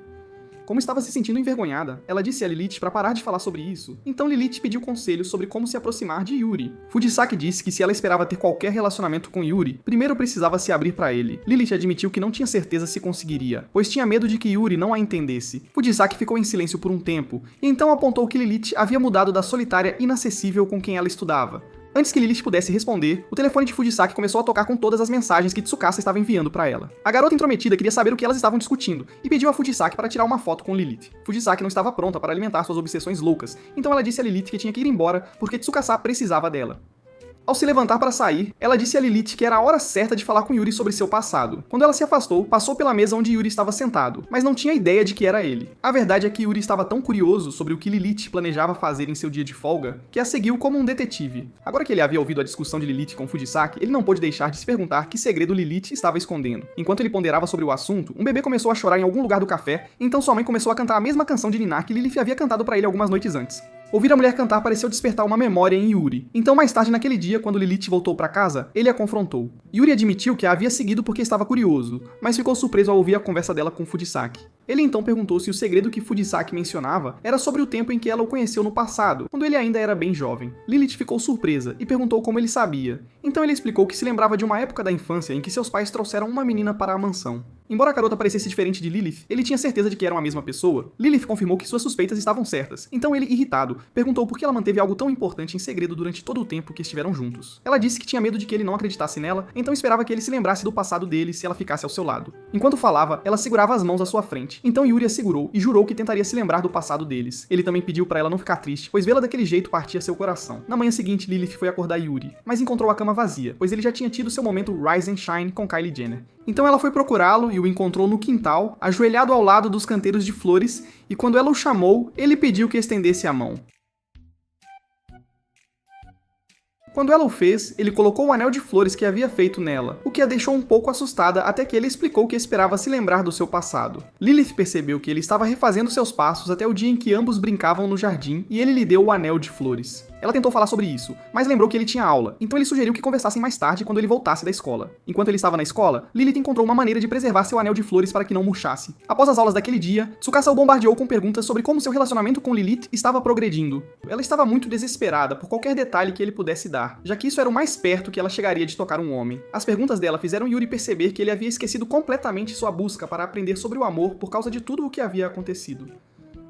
Como estava se sentindo envergonhada, ela disse a Lilith para parar de falar sobre isso, então Lilith pediu conselhos sobre como se aproximar de Yuri. Fujisaki disse que se ela esperava ter qualquer relacionamento com Yuri, primeiro precisava se abrir para ele. Lilith admitiu que não tinha certeza se conseguiria, pois tinha medo de que Yuri não a entendesse. Fujisaki ficou em silêncio por um tempo, e então apontou que Lilith havia mudado da solitária inacessível com quem ela estudava. Antes que Lilith pudesse responder, o telefone de Fujisaki começou a tocar com todas as mensagens que Tsukasa estava enviando para ela. A garota intrometida queria saber o que elas estavam discutindo e pediu a Fujisaki para tirar uma foto com Lilith. Fujisaki não estava pronta para alimentar suas obsessões loucas, então ela disse a Lilith que tinha que ir embora porque Tsukasa precisava dela. Ao se levantar para sair, ela disse a Lilith que era a hora certa de falar com Yuri sobre seu passado. Quando ela se afastou, passou pela mesa onde Yuri estava sentado, mas não tinha ideia de que era ele. A verdade é que Yuri estava tão curioso sobre o que Lilith planejava fazer em seu dia de folga, que a seguiu como um detetive. Agora que ele havia ouvido a discussão de Lilith com Fujisaki, ele não pôde deixar de se perguntar que segredo Lilith estava escondendo. Enquanto ele ponderava sobre o assunto, um bebê começou a chorar em algum lugar do café, então sua mãe começou a cantar a mesma canção de Ninar que Lilith havia cantado para ele algumas noites antes. Ouvir a mulher cantar pareceu despertar uma memória em Yuri. Então, mais tarde naquele dia, quando Lilith voltou para casa, ele a confrontou. Yuri admitiu que a havia seguido porque estava curioso, mas ficou surpreso ao ouvir a conversa dela com Fujisaki. Ele então perguntou se o segredo que Fujisaki mencionava era sobre o tempo em que ela o conheceu no passado, quando ele ainda era bem jovem. Lilith ficou surpresa e perguntou como ele sabia. Então ele explicou que se lembrava de uma época da infância em que seus pais trouxeram uma menina para a mansão. Embora a garota parecesse diferente de Lilith, ele tinha certeza de que eram a mesma pessoa. Lilith confirmou que suas suspeitas estavam certas, então ele, irritado, perguntou por que ela manteve algo tão importante em segredo durante todo o tempo que estiveram juntos. Ela disse que tinha medo de que ele não acreditasse nela, então esperava que ele se lembrasse do passado dele se ela ficasse ao seu lado. Enquanto falava, ela segurava as mãos à sua frente, então Yuri a segurou e jurou que tentaria se lembrar do passado deles. Ele também pediu para ela não ficar triste, pois vê-la daquele jeito partia seu coração. Na manhã seguinte, Lilith foi acordar Yuri, mas encontrou a cama vazia, pois ele já tinha tido seu momento Rise and Shine com Kylie Jenner. Então ela foi procurá-lo e o encontrou no quintal, ajoelhado ao lado dos canteiros de flores, e quando ela o chamou, ele pediu que estendesse a mão. Quando ela o fez, ele colocou o anel de flores que havia feito nela, o que a deixou um pouco assustada até que ele explicou que esperava se lembrar do seu passado. Lilith percebeu que ele estava refazendo seus passos até o dia em que ambos brincavam no jardim e ele lhe deu o anel de flores. Ela tentou falar sobre isso, mas lembrou que ele tinha aula, então ele sugeriu que conversassem mais tarde quando ele voltasse da escola. Enquanto ele estava na escola, Lilith encontrou uma maneira de preservar seu anel de flores para que não murchasse. Após as aulas daquele dia, Tsukasa o bombardeou com perguntas sobre como seu relacionamento com Lilith estava progredindo. Ela estava muito desesperada por qualquer detalhe que ele pudesse dar, já que isso era o mais perto que ela chegaria de tocar um homem. As perguntas dela fizeram Yuri perceber que ele havia esquecido completamente sua busca para aprender sobre o amor por causa de tudo o que havia acontecido.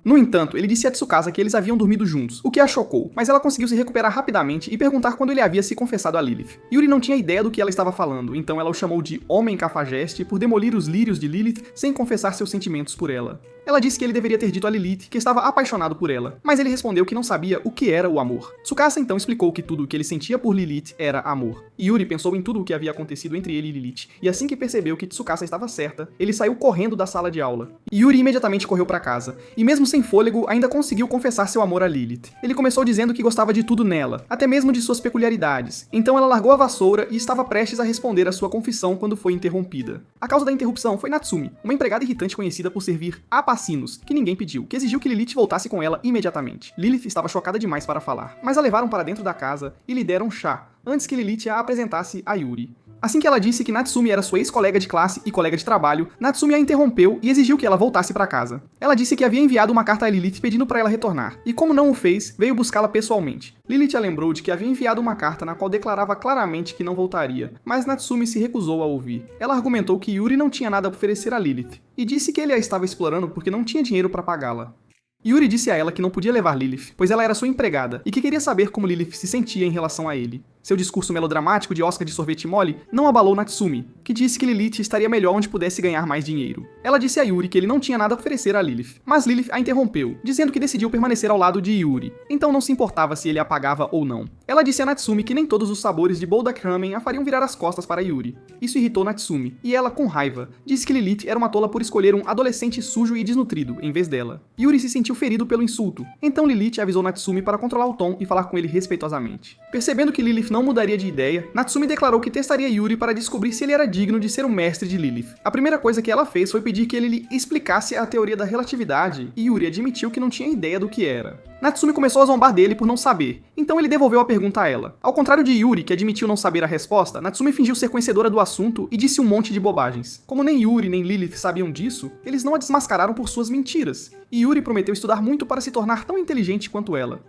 No entanto, ele disse a Tsukasa que eles haviam dormido juntos, o que a chocou, mas ela conseguiu se recuperar rapidamente e perguntar quando ele havia se confessado a Lilith. Yuri não tinha ideia do que ela estava falando, então ela o chamou de Homem Cafajeste por demolir os lírios de Lilith sem confessar seus sentimentos por ela. Ela disse que ele deveria ter dito a Lilith que estava apaixonado por ela, mas ele respondeu que não sabia o que era o amor. Tsukasa então explicou que tudo o que ele sentia por Lilith era amor. Yuri pensou em tudo o que havia acontecido entre ele e Lilith, e assim que percebeu que Tsukasa estava certa, ele saiu correndo da sala de aula. Yuri imediatamente correu para casa, e mesmo sem fôlego, ainda conseguiu confessar seu amor a Lilith. Ele começou dizendo que gostava de tudo nela, até mesmo de suas peculiaridades. Então ela largou a vassoura e estava prestes a responder a sua confissão quando foi interrompida. A causa da interrupção foi Natsumi, uma empregada irritante conhecida por servir apacinos, que ninguém pediu, que exigiu que Lilith voltasse com ela imediatamente. Lilith estava chocada demais para falar, mas a levaram para dentro da casa e lhe deram chá, antes que Lilith a apresentasse a Yuri. Assim que ela disse que Natsumi era sua ex-colega de classe e colega de trabalho, Natsumi a interrompeu e exigiu que ela voltasse para casa. Ela disse que havia enviado uma carta a Lilith pedindo para ela retornar, e como não o fez, veio buscá-la pessoalmente. Lilith a lembrou de que havia enviado uma carta na qual declarava claramente que não voltaria, mas Natsumi se recusou a ouvir. Ela argumentou que Yuri não tinha nada a oferecer a Lilith, e disse que ele a estava explorando porque não tinha dinheiro para pagá-la. Yuri disse a ela que não podia levar Lilith, pois ela era sua empregada, e que queria saber como Lilith se sentia em relação a ele. Seu discurso melodramático de Oscar de sorvete mole não abalou Natsumi, que disse que Lilith estaria melhor onde pudesse ganhar mais dinheiro. Ela disse a Yuri que ele não tinha nada a oferecer a Lilith, mas Lilith a interrompeu, dizendo que decidiu permanecer ao lado de Yuri, então não se importava se ele a pagava ou não. Ela disse a Natsumi que nem todos os sabores de Bouldak Ramen a fariam virar as costas para Yuri. Isso irritou Natsumi, e ela, com raiva, disse que Lilith era uma tola por escolher um adolescente sujo e desnutrido, em vez dela. Yuri se sentiu ferido pelo insulto, então Lilith avisou Natsumi para controlar o tom e falar com ele respeitosamente. Percebendo que Lilith não mudaria de ideia, Natsumi declarou que testaria Yuri para descobrir se ele era digno de ser o mestre de Lilith. A primeira coisa que ela fez foi pedir que ele lhe explicasse a teoria da relatividade, e Yuri admitiu que não tinha ideia do que era. Natsumi começou a zombar dele por não saber, então ele devolveu a pergunta a ela. Ao contrário de Yuri, que admitiu não saber a resposta, Natsumi fingiu ser conhecedora do assunto e disse um monte de bobagens. Como nem Yuri nem Lilith sabiam disso, eles não a desmascararam por suas mentiras, e Yuri prometeu estudar muito para se tornar tão inteligente quanto ela.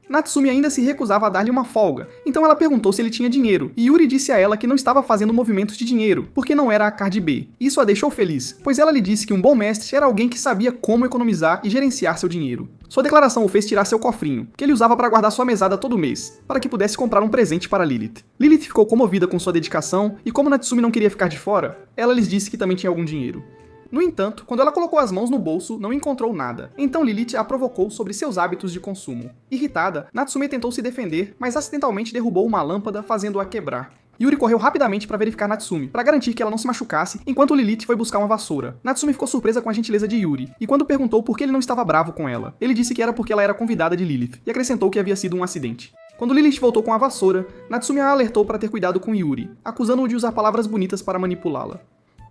Natsumi ainda se recusava a dar-lhe uma folga, então ela perguntou se ele tinha dinheiro, e Yuri disse a ela que não estava fazendo movimentos de dinheiro, porque não era a Cardi B. Isso a deixou feliz, pois ela lhe disse que um bom mestre era alguém que sabia como economizar e gerenciar seu dinheiro. Sua declaração o fez tirar seu cofrinho, que ele usava para guardar sua mesada todo mês, para que pudesse comprar um presente para Lilith. Lilith ficou comovida com sua dedicação, e como Natsumi não queria ficar de fora, ela lhes disse que também tinha algum dinheiro. No entanto, quando ela colocou as mãos no bolso, não encontrou nada. Então Lilith a provocou sobre seus hábitos de consumo. Irritada, Natsumi tentou se defender, mas acidentalmente derrubou uma lâmpada, fazendo-a quebrar. Yuri correu rapidamente para verificar Natsumi, para garantir que ela não se machucasse, enquanto Lilith foi buscar uma vassoura. Natsumi ficou surpresa com a gentileza de Yuri, e quando perguntou por que ele não estava bravo com ela, ele disse que era porque ela era convidada de Lilith, e acrescentou que havia sido um acidente. Quando Lilith voltou com a vassoura, Natsumi a alertou para ter cuidado com Yuri, acusando-o de usar palavras bonitas para manipulá-la.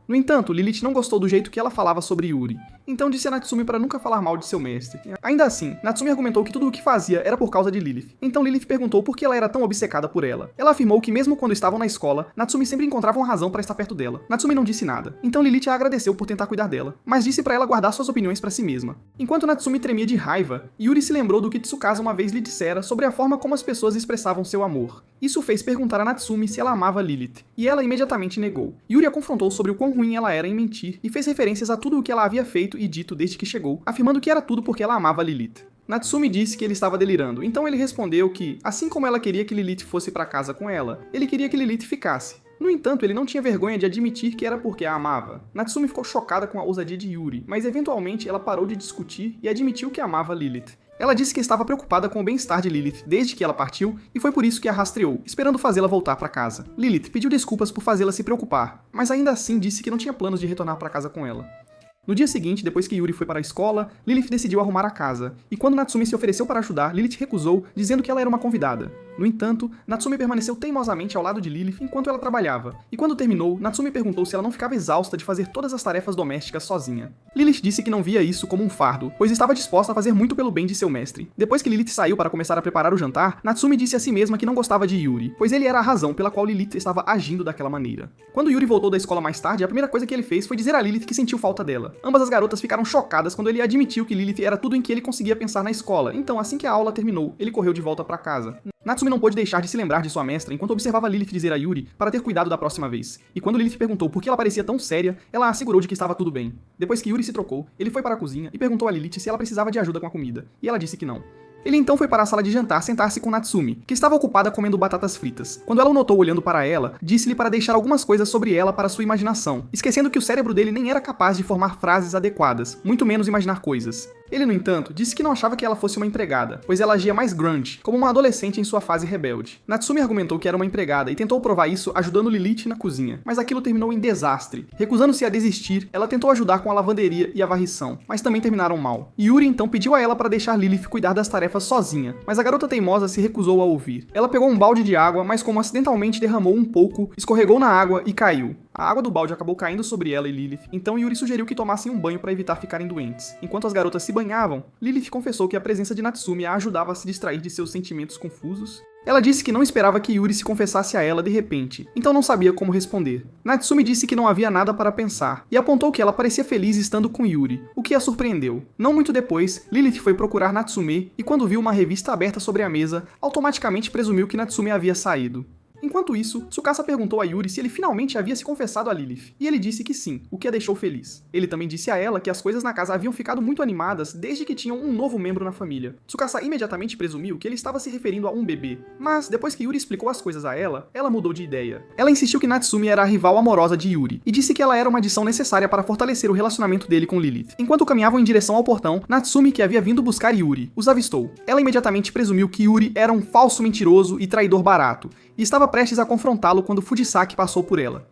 No entanto, Lilith não gostou do jeito que ela falava sobre Yuri, então disse a Natsumi para nunca falar mal de seu mestre. Ainda assim, Natsumi argumentou que tudo o que fazia era por causa de Lilith. Então Lilith perguntou por que ela era tão obcecada por ela. Ela afirmou que mesmo quando estavam na escola, Natsumi sempre encontrava uma razão para estar perto dela. Natsumi não disse nada, então Lilith a agradeceu por tentar cuidar dela, mas disse para ela guardar suas opiniões para si mesma. Enquanto Natsumi tremia de raiva, Yuri se lembrou do que Tsukasa uma vez lhe dissera sobre a forma como as pessoas expressavam seu amor. Isso fez perguntar a Natsumi se ela amava Lilith, e ela imediatamente negou. Yuri a confrontou sobre o quão ruim ela era em mentir, e fez referências a tudo o que ela havia feito e dito desde que chegou, afirmando que era tudo porque ela amava Lilith. Natsumi disse que ele estava delirando, então ele respondeu que, assim como ela queria que Lilith fosse para casa com ela, ele queria que Lilith ficasse. No entanto, ele não tinha vergonha de admitir que era porque a amava. Natsumi ficou chocada com a ousadia de Yuri, mas eventualmente ela parou de discutir e admitiu que amava Lilith. Ela disse que estava preocupada com o bem-estar de Lilith desde que ela partiu e foi por isso que a rastreou, esperando fazê-la voltar para casa. Lilith pediu desculpas por fazê-la se preocupar, mas ainda assim disse que não tinha planos de retornar para casa com ela. No dia seguinte, depois que Yuri foi para a escola, Lilith decidiu arrumar a casa, e quando Natsumi se ofereceu para ajudar, Lilith recusou, dizendo que ela era uma convidada. No entanto, Natsumi permaneceu teimosamente ao lado de Lilith enquanto ela trabalhava, e quando terminou, Natsumi perguntou se ela não ficava exausta de fazer todas as tarefas domésticas sozinha. Lilith disse que não via isso como um fardo, pois estava disposta a fazer muito pelo bem de seu mestre. Depois que Lilith saiu para começar a preparar o jantar, Natsumi disse a si mesma que não gostava de Yuri, pois ele era a razão pela qual Lilith estava agindo daquela maneira. Quando Yuri voltou da escola mais tarde, a primeira coisa que ele fez foi dizer a Lilith que sentiu falta dela. Ambas as garotas ficaram chocadas quando ele admitiu que Lilith era tudo em que ele conseguia pensar na escola, então assim que a aula terminou, ele correu de volta para casa. Natsumi não pôde deixar de se lembrar de sua mestra enquanto observava Lilith dizer a Yuri para ter cuidado da próxima vez. E quando Lilith perguntou por que ela parecia tão séria, ela assegurou de que estava tudo bem. Depois que Yuri se trocou, ele foi para a cozinha e perguntou a Lilith se ela precisava de ajuda com a comida, e ela disse que não. Ele então foi para a sala de jantar sentar-se com Natsumi, que estava ocupada comendo batatas fritas. Quando ela o notou olhando para ela, disse-lhe para deixar algumas coisas sobre ela para sua imaginação, esquecendo que o cérebro dele nem era capaz de formar frases adequadas, muito menos imaginar coisas. Ele, no entanto, disse que não achava que ela fosse uma empregada, pois ela agia mais grunge, como uma adolescente em sua fase rebelde. Natsumi argumentou que era uma empregada e tentou provar isso ajudando Lilith na cozinha, mas aquilo terminou em desastre. Recusando-se a desistir, ela tentou ajudar com a lavanderia e a varrição, mas também terminaram mal. Yuri então pediu a ela para deixar Lilith cuidar das tarefas sozinha, mas a garota teimosa se recusou a ouvir. Ela pegou um balde de água, mas como acidentalmente derramou um pouco, escorregou na água e caiu. A água do balde acabou caindo sobre ela e Lilith, então Yuri sugeriu que tomassem um banho para evitar ficarem doentes. Enquanto as garotas se banhavam, Lilith confessou que a presença de Natsumi a ajudava a se distrair de seus sentimentos confusos. Ela disse que não esperava que Yuri se confessasse a ela de repente, então não sabia como responder. Natsumi disse que não havia nada para pensar, e apontou que ela parecia feliz estando com Yuri, o que a surpreendeu. Não muito depois, Lilith foi procurar Natsume, e quando viu uma revista aberta sobre a mesa, automaticamente presumiu que Natsume havia saído. Enquanto isso, Tsukasa perguntou a Yuri se ele finalmente havia se confessado a Lilith, e ele disse que sim, o que a deixou feliz. Ele também disse a ela que as coisas na casa haviam ficado muito animadas desde que tinham um novo membro na família. Tsukasa imediatamente presumiu que ele estava se referindo a um bebê, mas depois que Yuri explicou as coisas a ela mudou de ideia. Ela insistiu que Natsumi era a rival amorosa de Yuri, e disse que ela era uma adição necessária para fortalecer o relacionamento dele com Lilith. Enquanto caminhavam em direção ao portão, Natsumi, que havia vindo buscar Yuri, os avistou. Ela imediatamente presumiu que Yuri era um falso mentiroso e traidor barato, e estava prestes a confrontá-lo quando Fujisaki passou por ela.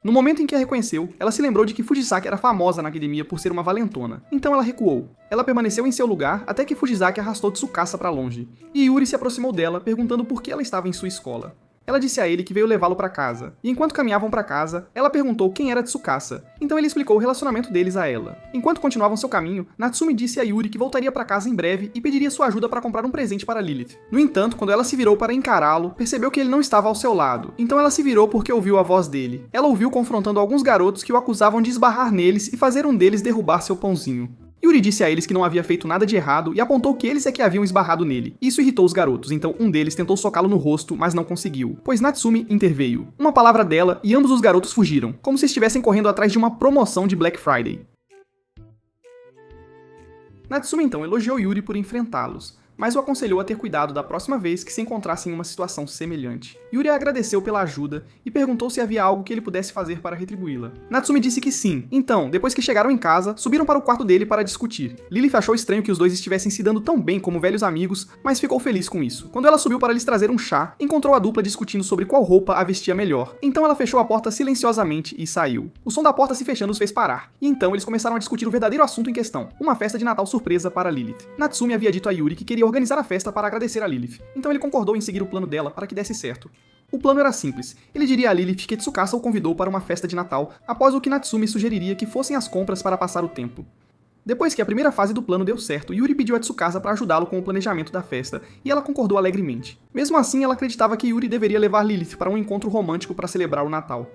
No momento em que a reconheceu, ela se lembrou de que Fujisaki era famosa na academia por ser uma valentona, então ela recuou. Ela permaneceu em seu lugar até que Fujisaki arrastou Tsukasa para longe, e Yuri se aproximou dela perguntando por que ela estava em sua escola. Ela disse a ele que veio levá-lo para casa, e enquanto caminhavam para casa, ela perguntou quem era Tsukasa, então ele explicou o relacionamento deles a ela. Enquanto continuavam seu caminho, Natsumi disse a Yuri que voltaria para casa em breve e pediria sua ajuda para comprar um presente para Lilith. No entanto, quando ela se virou para encará-lo, percebeu que ele não estava ao seu lado, então ela se virou porque ouviu a voz dele. Ela ouviu confrontando alguns garotos que o acusavam de esbarrar neles e fazer um deles derrubar seu pãozinho. Yuri disse a eles que não havia feito nada de errado e apontou que eles é que haviam esbarrado nele. Isso irritou os garotos, então um deles tentou socá-lo no rosto, mas não conseguiu, pois Natsumi interveio. Uma palavra dela e ambos os garotos fugiram, como se estivessem correndo atrás de uma promoção de Black Friday. Natsumi então elogiou Yuri por enfrentá-los, mas o aconselhou a ter cuidado da próxima vez que se encontrasse em uma situação semelhante. Yuri agradeceu pela ajuda e perguntou se havia algo que ele pudesse fazer para retribuí-la. Natsumi disse que sim. Então, depois que chegaram em casa, subiram para o quarto dele para discutir. Lilith achou estranho que os dois estivessem se dando tão bem como velhos amigos, mas ficou feliz com isso. Quando ela subiu para lhes trazer um chá, encontrou a dupla discutindo sobre qual roupa a vestia melhor. Então ela fechou a porta silenciosamente e saiu. O som da porta se fechando os fez parar, e então eles começaram a discutir o verdadeiro assunto em questão, uma festa de Natal surpresa para Lilith. Natsumi havia dito a Yuri que queria organizar a festa para agradecer a Lilith, então ele concordou em seguir o plano dela para que desse certo. O plano era simples. Ele diria a Lilith que Tsukasa o convidou para uma festa de Natal, após o que Natsumi sugeriria que fossem às compras para passar o tempo. Depois que a primeira fase do plano deu certo, Yuri pediu a Tsukasa para ajudá-lo com o planejamento da festa, e ela concordou alegremente. Mesmo assim, ela acreditava que Yuri deveria levar Lilith para um encontro romântico para celebrar o Natal.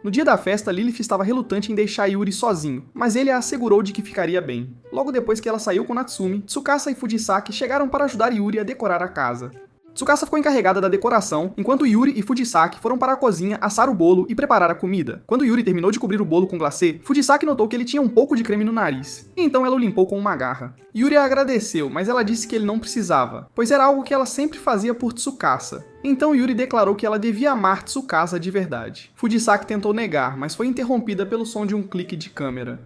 No dia da festa, Lilith estava relutante em deixar Yuri sozinho, mas ele a assegurou de que ficaria bem. Logo depois que ela saiu com Natsumi, Tsukasa e Fujisaki chegaram para ajudar Yuri a decorar a casa. Tsukasa ficou encarregada da decoração, enquanto Yuri e Fujisaki foram para a cozinha assar o bolo e preparar a comida. Quando Yuri terminou de cobrir o bolo com glacê, Fujisaki notou que ele tinha um pouco de creme no nariz, e então ela o limpou com uma garra. Yuri a agradeceu, mas ela disse que ele não precisava, pois era algo que ela sempre fazia por Tsukasa. Então Yuri declarou que ela devia amar Tsukasa de verdade. Fujisaki tentou negar, mas foi interrompida pelo som de um clique de câmera.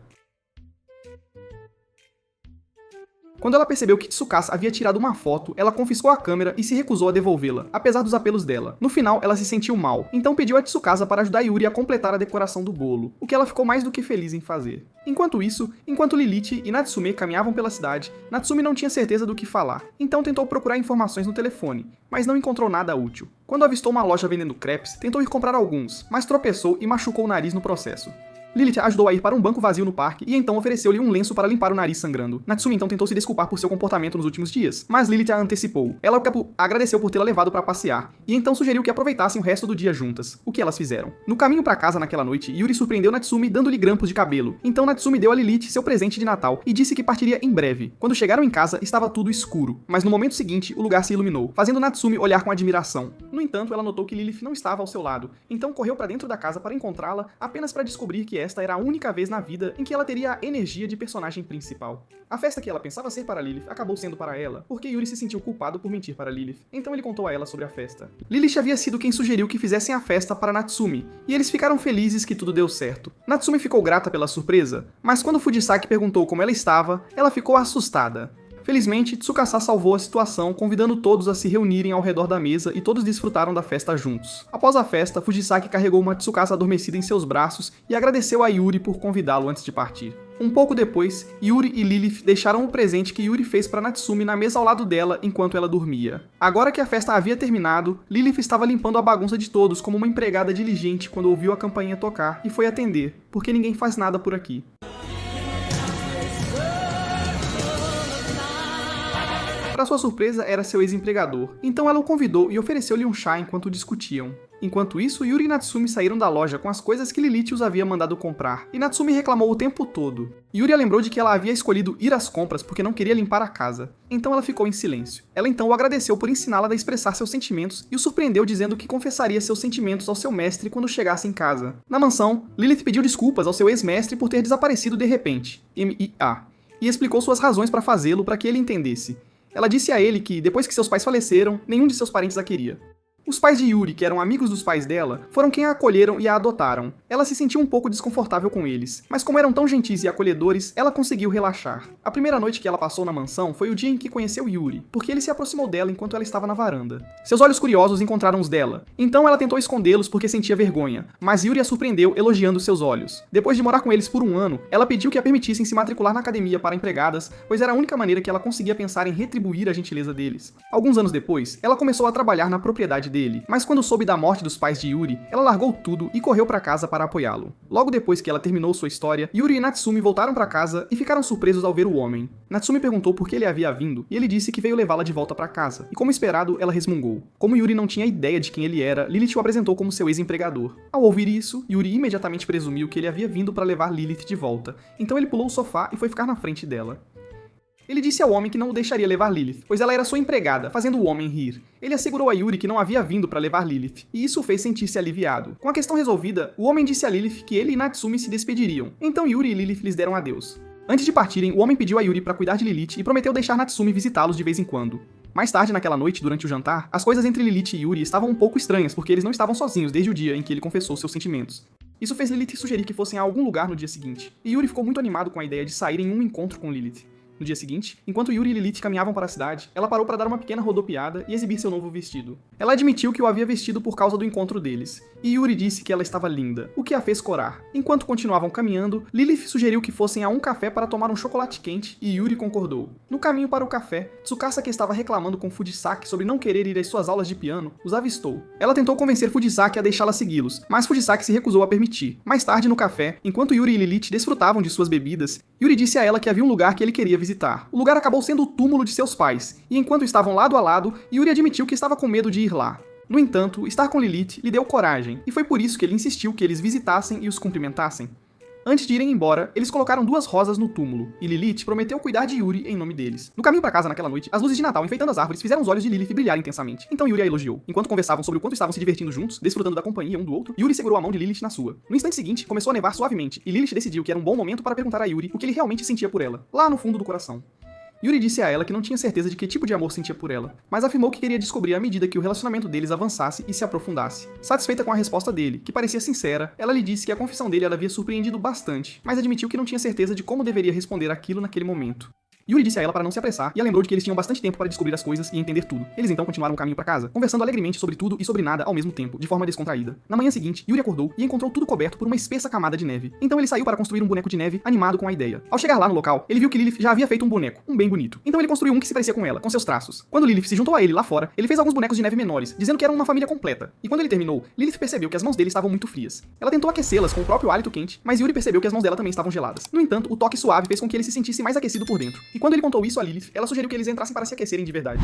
Quando ela percebeu que Tsukasa havia tirado uma foto, ela confiscou a câmera e se recusou a devolvê-la, apesar dos apelos dela. No final, ela se sentiu mal, então pediu a Tsukasa para ajudar Yuri a completar a decoração do bolo, o que ela ficou mais do que feliz em fazer. Enquanto isso, enquanto Lilith e Natsume caminhavam pela cidade, Natsumi não tinha certeza do que falar, então tentou procurar informações no telefone, mas não encontrou nada útil. Quando avistou uma loja vendendo crepes, tentou ir comprar alguns, mas tropeçou e machucou o nariz no processo. Lilith ajudou a ir para um banco vazio no parque e então ofereceu-lhe um lenço para limpar o nariz sangrando. Natsumi então tentou se desculpar por seu comportamento nos últimos dias, mas Lilith a antecipou. Ela agradeceu por tê-la levado para passear, e então sugeriu que aproveitassem o resto do dia juntas, o que elas fizeram. No caminho para casa naquela noite, Yuri surpreendeu Natsumi dando-lhe grampos de cabelo. Então Natsumi deu a Lilith seu presente de Natal e disse que partiria em breve. Quando chegaram em casa, estava tudo escuro, mas no momento seguinte, o lugar se iluminou, fazendo Natsumi olhar com admiração. No entanto, ela notou que Lilith não estava ao seu lado, então correu para dentro da casa para encontrá-la, apenas para descobrir que esta era a única vez na vida em que ela teria a energia de personagem principal. A festa que ela pensava ser para Lilith acabou sendo para ela, porque Yuri se sentiu culpado por mentir para Lilith, então ele contou a ela sobre a festa. Lilith havia sido quem sugeriu que fizessem a festa para Natsumi, e eles ficaram felizes que tudo deu certo. Natsumi ficou grata pela surpresa, mas quando Fujisaki perguntou como ela estava, ela ficou assustada. Felizmente, Tsukasa salvou a situação, convidando todos a se reunirem ao redor da mesa e todos desfrutaram da festa juntos. Após a festa, Fujisaki carregou uma Tsukasa adormecida em seus braços e agradeceu a Yuri por convidá-lo antes de partir. Um pouco depois, Yuri e Lilith deixaram o presente que Yuri fez para Natsumi na mesa ao lado dela enquanto ela dormia. Agora que a festa havia terminado, Lilith estava limpando a bagunça de todos como uma empregada diligente quando ouviu a campainha tocar e foi atender, porque ninguém faz nada por aqui. Para sua surpresa, era seu ex-empregador, então ela o convidou e ofereceu-lhe um chá enquanto discutiam. Enquanto isso, Yuri e Natsumi saíram da loja com as coisas que Lilith os havia mandado comprar, e Natsumi reclamou o tempo todo. Yuri a lembrou de que ela havia escolhido ir às compras porque não queria limpar a casa, então ela ficou em silêncio. Ela então o agradeceu por ensiná-la a expressar seus sentimentos e o surpreendeu dizendo que confessaria seus sentimentos ao seu mestre quando chegasse em casa. Na mansão, Lilith pediu desculpas ao seu ex-mestre por ter desaparecido de repente, M.I.A., e explicou suas razões para fazê-lo para que ele entendesse. Ela disse a ele que, depois que seus pais faleceram, nenhum de seus parentes a queria. Os pais de Yuri, que eram amigos dos pais dela, foram quem a acolheram e a adotaram. Ela se sentiu um pouco desconfortável com eles, mas como eram tão gentis e acolhedores, ela conseguiu relaxar. A primeira noite que ela passou na mansão foi o dia em que conheceu Yuri, porque ele se aproximou dela enquanto ela estava na varanda. Seus olhos curiosos encontraram os dela, então ela tentou escondê-los porque sentia vergonha, mas Yuri a surpreendeu elogiando seus olhos. Depois de morar com eles por um ano, ela pediu que a permitissem se matricular na academia para empregadas, pois era a única maneira que ela conseguia pensar em retribuir a gentileza deles. Alguns anos depois, ela começou a trabalhar na propriedade dele, mas quando soube da morte dos pais de Yuri, ela largou tudo e correu para casa para apoiá-lo. Logo depois que ela terminou sua história, Yuri e Natsumi voltaram para casa e ficaram surpresos ao ver o homem. Natsumi perguntou por que ele havia vindo e ele disse que veio levá-la de volta para casa, e como esperado, ela resmungou. Como Yuri não tinha ideia de quem ele era, Lilith o apresentou como seu ex-empregador. Ao ouvir isso, Yuri imediatamente presumiu que ele havia vindo para levar Lilith de volta, então ele pulou o sofá e foi ficar na frente dela. Ele disse ao homem que não o deixaria levar Lilith, pois ela era sua empregada, fazendo o homem rir. Ele assegurou a Yuri que não havia vindo para levar Lilith, e isso o fez sentir-se aliviado. Com a questão resolvida, o homem disse a Lilith que ele e Natsumi se despediriam, então Yuri e Lilith lhes deram adeus. Antes de partirem, o homem pediu a Yuri para cuidar de Lilith e prometeu deixar Natsumi visitá-los de vez em quando. Mais tarde naquela noite, durante o jantar, as coisas entre Lilith e Yuri estavam um pouco estranhas porque eles não estavam sozinhos desde o dia em que ele confessou seus sentimentos. Isso fez Lilith sugerir que fossem a algum lugar no dia seguinte, e Yuri ficou muito animado com a ideia de sair em um encontro com Lilith. No dia seguinte, enquanto Yuri e Lilith caminhavam para a cidade, ela parou para dar uma pequena rodopiada e exibir seu novo vestido. Ela admitiu que o havia vestido por causa do encontro deles, e Yuri disse que ela estava linda, o que a fez corar. Enquanto continuavam caminhando, Lilith sugeriu que fossem a um café para tomar um chocolate quente, e Yuri concordou. No caminho para o café, Tsukasa, que estava reclamando com Fujisaki sobre não querer ir às suas aulas de piano, os avistou. Ela tentou convencer Fujisaki a deixá-la segui-los, mas Fujisaki se recusou a permitir. Mais tarde, no café, enquanto Yuri e Lilith desfrutavam de suas bebidas, Yuri disse a ela que havia um lugar que ele queria visitar. O lugar acabou sendo o túmulo de seus pais, e enquanto estavam lado a lado, Yuri admitiu que estava com medo de ir lá. No entanto, estar com Lilith lhe deu coragem, e foi por isso que ele insistiu que eles visitassem e os cumprimentassem. Antes de irem embora, eles colocaram 2 rosas no túmulo, e Lilith prometeu cuidar de Yuri em nome deles. No caminho para casa naquela noite, as luzes de Natal enfeitando as árvores fizeram os olhos de Lilith brilhar intensamente. Então Yuri a elogiou. Enquanto conversavam sobre o quanto estavam se divertindo juntos, desfrutando da companhia um do outro, Yuri segurou a mão de Lilith na sua. No instante seguinte, começou a nevar suavemente, e Lilith decidiu que era um bom momento para perguntar a Yuri o que ele realmente sentia por ela, lá no fundo do coração. Yuri disse a ela que não tinha certeza de que tipo de amor sentia por ela, mas afirmou que queria descobrir à medida que o relacionamento deles avançasse e se aprofundasse. Satisfeita com a resposta dele, que parecia sincera, ela lhe disse que a confissão dele ela havia surpreendido bastante, mas admitiu que não tinha certeza de como deveria responder aquilo naquele momento. Yuri disse a ela para não se apressar e a lembrou de que eles tinham bastante tempo para descobrir as coisas e entender tudo. Eles então continuaram o caminho para casa, conversando alegremente sobre tudo e sobre nada ao mesmo tempo, de forma descontraída. Na manhã seguinte, Yuri acordou e encontrou tudo coberto por uma espessa camada de neve. Então ele saiu para construir um boneco de neve, animado com a ideia. Ao chegar lá no local, ele viu que Lilith já havia feito um boneco, um bem bonito. Então ele construiu um que se parecia com ela, com seus traços. Quando Lilith se juntou a ele lá fora, ele fez alguns bonecos de neve menores, dizendo que eram uma família completa. E quando ele terminou, Lilith percebeu que as mãos dele estavam muito frias. Ela tentou aquecê-las com o próprio hálito quente, mas Yuri percebeu que as mãos dela também estavam geladas. No entanto, o toque suave fez com que ele se sentisse mais aquecido por dentro. E quando ele contou isso a Lilith, ela sugeriu que eles entrassem para se aquecerem de verdade.